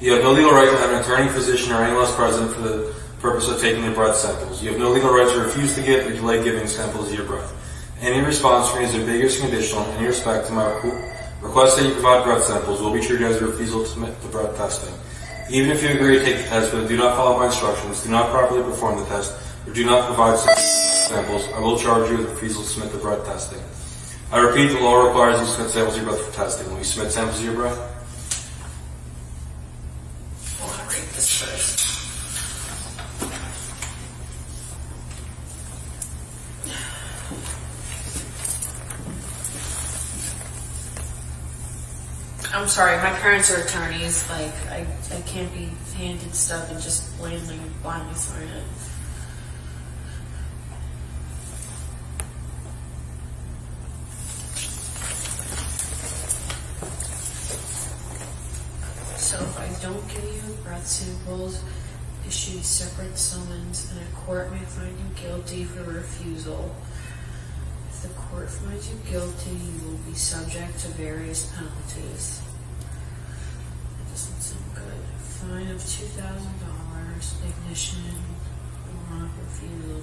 You have no legal right to have an attorney, physician, or anyone else present for the purpose of taking your breath samples. You have no legal right to refuse to give or delay giving samples of your breath. Any response from me is ambiguous and conditional in any respect to my request that you provide breath samples will be treated as a refusal to submit the breath testing. Even if you agree to take the test but do not follow my instructions, do not properly perform the test, or do not provide samples, I will charge you with refusal to submit the breath testing. I repeat, the law requires you to submit samples of your breath for testing. Will you submit samples of your breath? I want to read this first. I'm sorry, my parents are attorneys. Like, I can't be handed stuff and just blindly sign it. So if I don't give you breath samples, issue separate summons, and a court may find you guilty for refusal. If the court finds you guilty, you will be subject to various penalties. That doesn't sound good. Fine of $2,000, ignition, lock, refusal.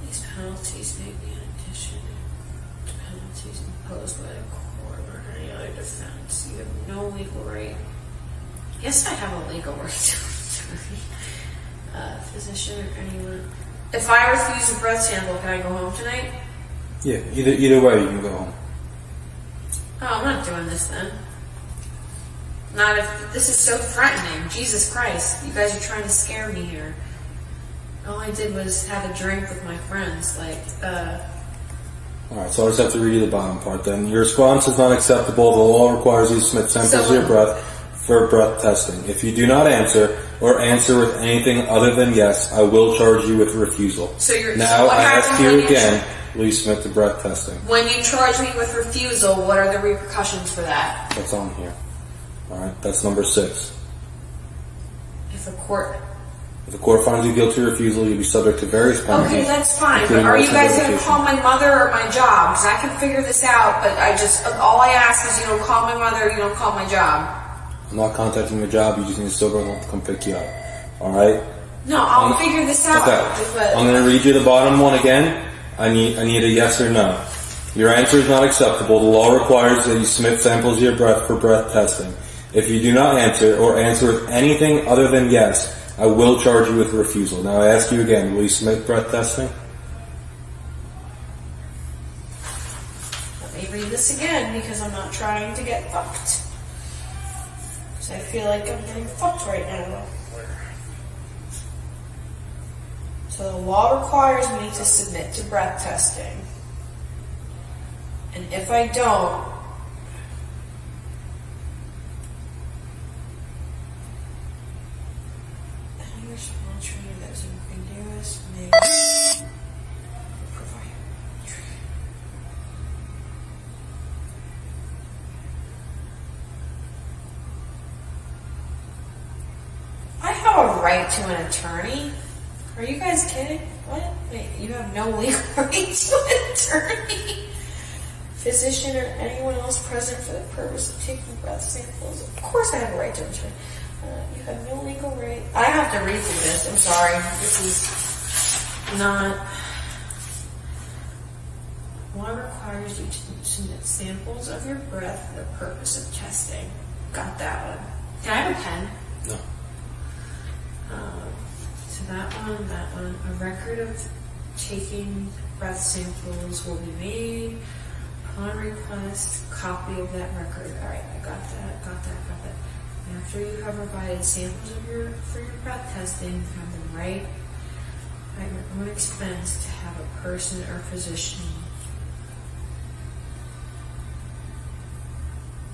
These penalties may be in addition to penalties imposed by the court or any other defense. You have no legal right. Yes, I have a legal right to physician or anyone. If I refuse a breath sample, can I go home tonight? Yeah, either way you can go home. Oh, I'm not doing this then. Not if this is so threatening. Jesus Christ, you guys are trying to scare me here. All I did was have a drink with my friends, Alright, so I just have to read you the bottom part then. Your response is not acceptable. The law requires you to submit samples of your breath for breath testing. If you do not answer, or answer with anything other than yes, I will charge you with refusal. Now I ask you again, will you submit the breath testing? When you charge me with refusal, what are the repercussions for that? That's on here. Alright, that's number 6. If the court finds you guilty of refusal, you'll be subject to various penalties. Okay, that's fine. But are you guys going to call my mother or my job? Because I can figure this out, but all I ask is you don't call my mother, you don't call my job. I'm not contacting your job, you just need to still go home to come pick you up. Alright? No, I'll figure this out. Okay. I'm going to read you the bottom one again. I need a yes or no. Your answer is not acceptable. The law requires that you submit samples of your breath for breath testing. If you do not answer, or answer with anything other than yes, I will charge you with refusal. Now I ask you again, will you submit breath testing? Let me read this again because I'm not trying to get fucked. Because I feel like I'm getting fucked right now. So the law requires me to submit to breath testing. And if I don't, to an attorney? Are you guys kidding? What? Wait, you have no legal right to an attorney? Physician or anyone else present for the purpose of taking breath samples. Of course I have a right to an attorney. You have no legal right. I have to read through this. I'm sorry. This is not... Law requires you to submit samples of your breath for the purpose of testing. Got that one. Can I have a pen? No. So that one. A record of taking breath samples will be made upon request. Copy of that record. All right, I got that. After you have provided samples for your breath testing, you have the right at your own expense to have a person or physician.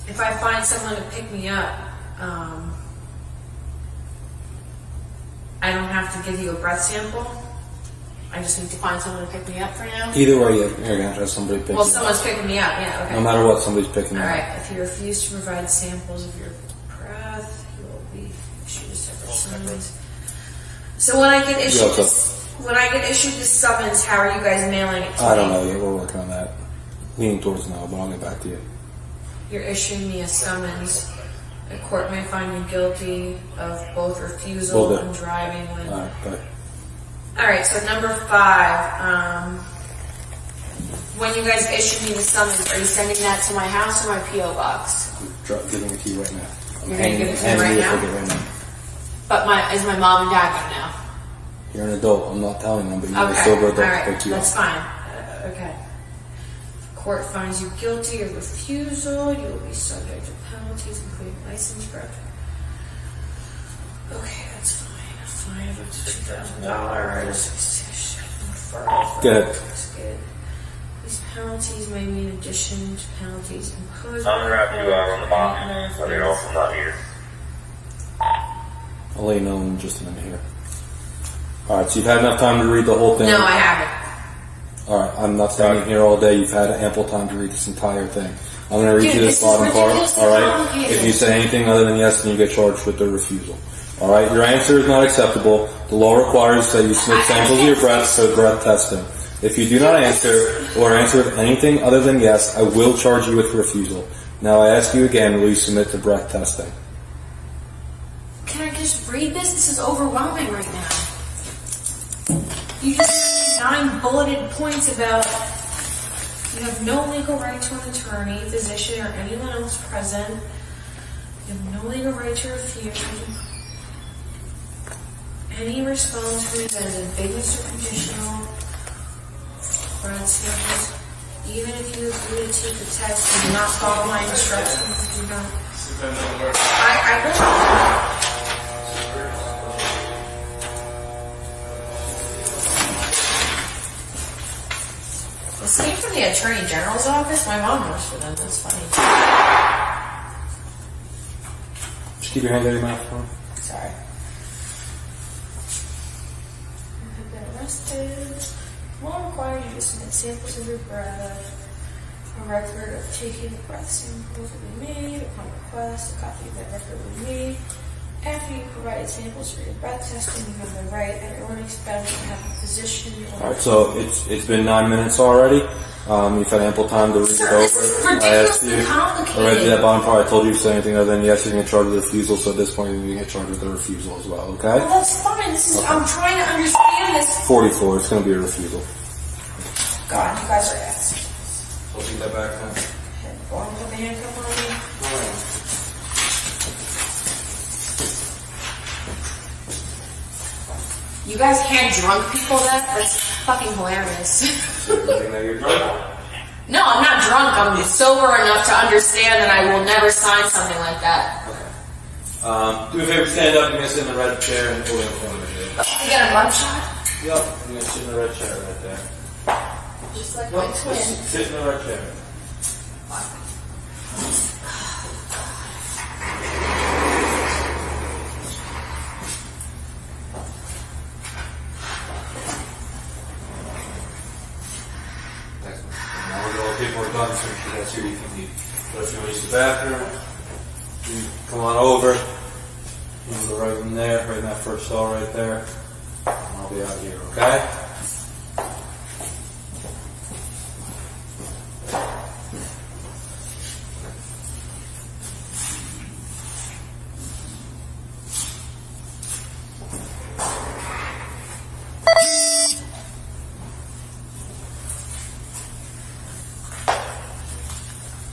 If I find someone to pick me up, I don't have to give you a breath sample. I just need to find someone to pick me up for now. Either way, you're going to have somebody pick you up. Well, someone's picking me up, yeah, okay. No matter what, somebody's picking you up. Alright, if you refuse to provide samples of your breath, you will be issued a separate summons. So when I get issued this summons, how are you guys mailing it to me? I don't know yet. We're working on that. Leaning towards no, but I'll get back to you. You're issuing me a summons. The court may find you guilty of both refusal and driving when... Alright, bye. Alright, so number 5. When you guys issue me the summons, are you sending that to my house or my P.O. box? I'm giving it to you right now. You're going to give it to me right now? But is my mom and dad going to know? You're an adult. I'm not telling them, but you're a sober adult. Alright, that's fine. Okay. Court finds you guilty of refusal, you will be subject to penalties, including license breath. Okay, that's fine. A fine of up to $2,000. Go ahead. That's good. These penalties may mean addition to penalties imposed. I'm gonna wrap you out on the box. Let me know if I'm not here. I'll let you know in just a minute here. Alright, so you've had enough time to read the whole thing? No, I haven't. Alright, I'm not standing here all day. You've had ample time to read this entire thing. I'm going to read you this bottom part, alright? If you say anything other than yes, then you get charged with the refusal. Alright, your answer is not acceptable. The law requires that you submit samples of your breath for breath testing. If you do not answer, or answer with anything other than yes, I will charge you with refusal. Now I ask you again, will you submit to breath testing? Can I just read this? This is overwhelming right now. You just have 9 bulleted points about you have no legal right to an attorney, physician, or anyone else present. You have no legal right to refuse any response from you that is ambiguous or conditional. Breath samples. Even if you agree to take the test and do not follow my instructions, do not. I will. This came from the Attorney General's office. My mom works for them. That's funny. Just keep your hand out of your mouth for me. Sorry. You have been arrested. Law requires you to submit samples of your breath. A record of taking the breath samples will be made upon request. A copy of that record will be made. After you provided samples for your breath testing, you have the right at your own expense to have a physician. Alright, so it's been 9 minutes already. You've had ample time to read it over. This is ridiculously complicated. I read you that bottom part. I told you to say anything other than yes, you're going to get charged with refusal. So at this point, you're going to get charged with the refusal as well. Okay? Well, that's fine. This is. Okay. I'm trying to understand this. 44. It's going to be a refusal. God, you guys are assholes. I'll take that back now. Go on with the handcuff on me. You guys hand drunk people that? That's fucking hilarious. So you think that you're drunk? No, I'm not drunk. I'm sober enough to understand that I will never sign something like that. Okay. Do me a favor, stand up. You're going to sit in the red chair and pull in front of me. You get a mugshot? Yep. You're going to sit in the red chair right there. Just like my twin. Sit in the red chair. People are done, so that's who you can need. But if you want to use the bathroom, you come on over. You go right in there, right in that first cell right there. And I'll be out here, okay?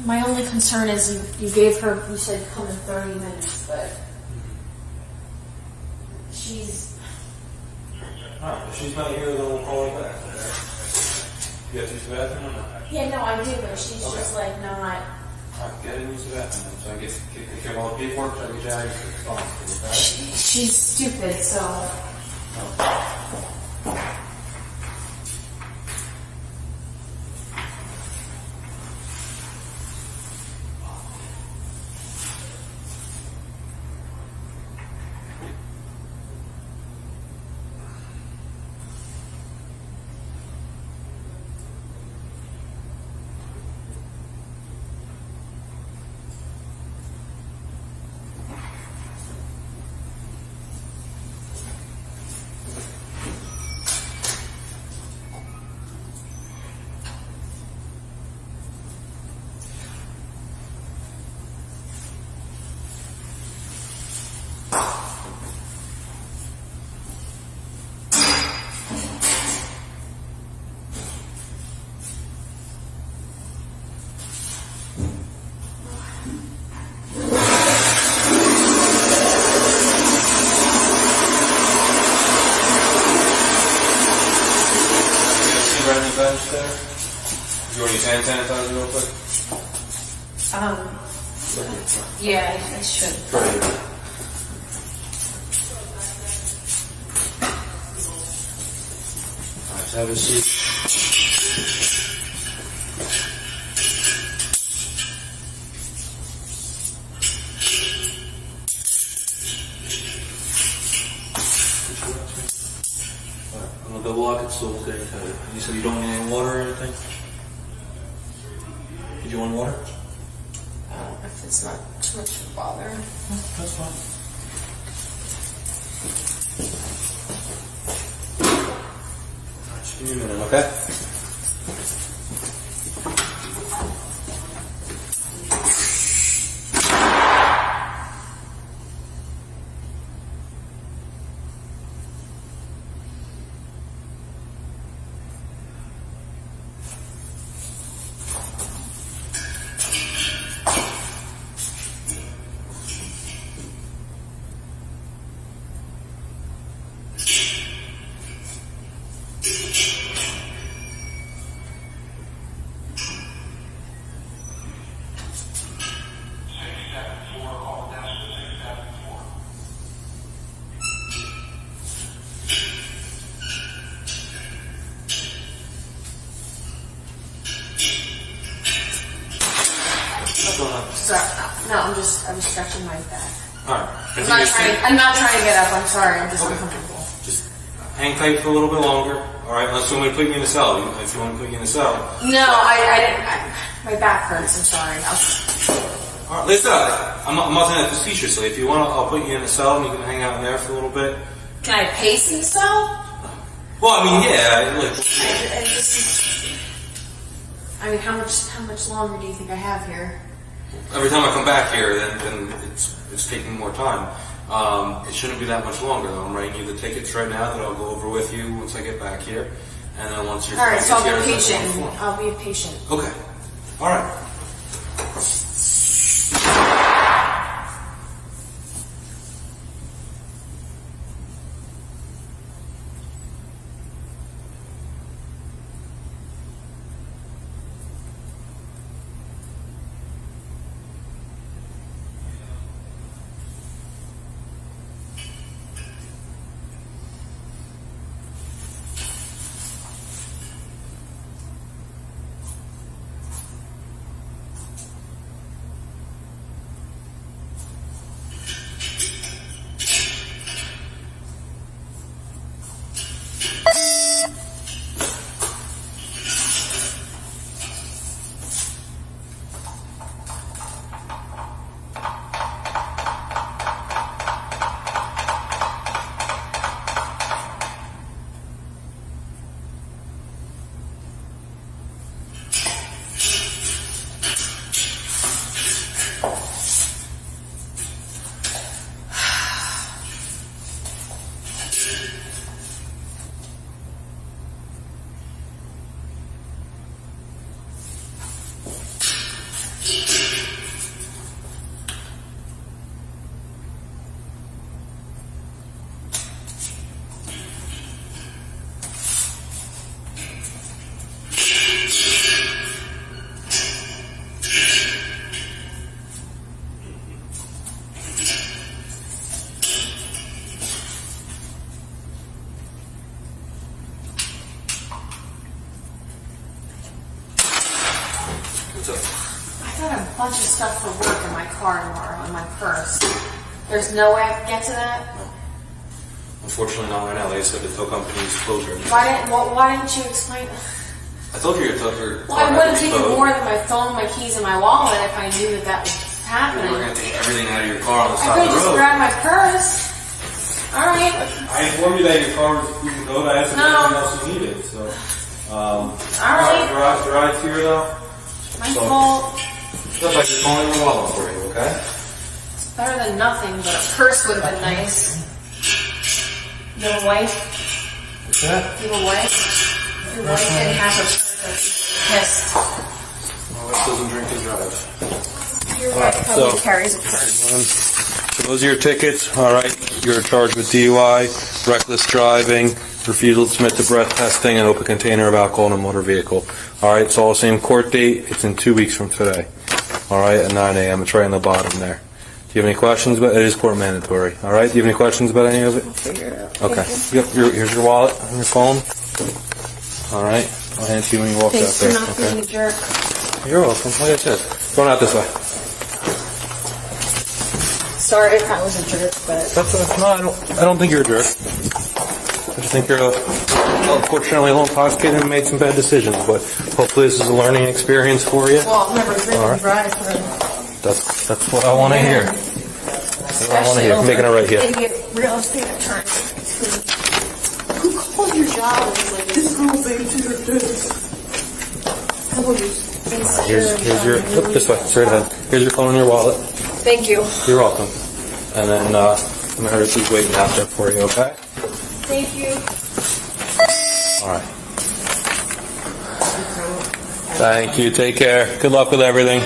My only concern is you gave her, you said come in 30 minutes, but she's... Alright, if she's not here, then we'll call her back. Okay? You have to use the bathroom or not? Yeah, no, I do, but she's just like not... Alright, get in and use the bathroom then. So I get all the paperwork, try to get you out of here. Okay? She's stupid, so... Right on the bench there. You want to use hand sanitizer real quick? Yeah, I should. Right here. Alright, have a seat. Alright, I'm gonna double lock it so we'll get it tight. You said you don't need any water or anything? Did you want water? If it's not too much of a bother. That's fine. Alright, just give me a minute, okay? Sorry, no, I'm just stretching my back. Alright. I'm not trying to get up. I'm sorry. I'm just uncomfortable. Just hang tight for a little bit longer. Alright, unless you want me to put you in a cell. If you want to put you in a cell. No, I didn't. My back hurts. I'm sorry. Alright, listen, I'm not saying that facetiously. If you want, I'll put you in a cell and you can hang out in there for a little bit. Can I pace in the cell? Well, I mean, yeah. Look. I mean, how much longer do you think I have here? Every time I come back here, then it's taking more time. It shouldn't be that much longer, though. I'm writing you the tickets right now that I'll go over with you once I get back here. And then once you're... Alright, so I'll be here, patient. I'll be patient. Okay. Alright. What's up? I got a bunch of stuff for work in my car tomorrow in my purse. There's no way I can get to that? Unfortunately, not right now. They said the tow company's closed right now. Why didn't you explain? I told you your car. Well, I would have taken more than my phone, my keys, and my wallet if I knew that was happening. We're going to take everything out of your car on the I side could of the just road. grab my purse. All right. I informed you that your car was free to go. I asked if No. anything else you needed. So, All right. Drive here though. My fault. Just like you're calling your wallet for you, okay? It's better than nothing, but a purse would have been nice. You have a wife? What's that? You have a wife? Your wife didn't have a purse. I'd be pissed. My wife doesn't drink and drive. Your wife probably so- carries a purse. So those are your tickets. All right. You're charged with DUI, reckless driving, refusal to submit to breath testing, and open container of alcohol in a motor vehicle. All right. It's all the same court date. It's in 2 weeks from today. All right, at 9 a.m. It's right on the bottom there. Do you have any questions? But it is court mandatory. All right. Do you have any questions about any of it? I'll figure it out. Okay. Thank you. Yep. Here's your wallet and your phone. All right. I'll hand it to you when you walk Thanks out for there. not being a jerk. You're welcome. Like I said, going out this way. Sorry if I was a jerk, but No, I don't think you're a jerk. I just think you're unfortunately a little intoxicated and made some bad decisions. But hopefully this is a learning experience for you. well, I've never driven All right. drive for That's what I want to hear. That's what I want to especially hear. over Making it right here. idiot real estate attorney. Who called your job? It's like this girl babysitter did. Here's your this way, straight ahead. Here's your phone and your wallet. Thank you. You're welcome. And then Meredith is waiting out there for you. Okay. Thank you. All right. Thank you. Take care. Good luck with everything.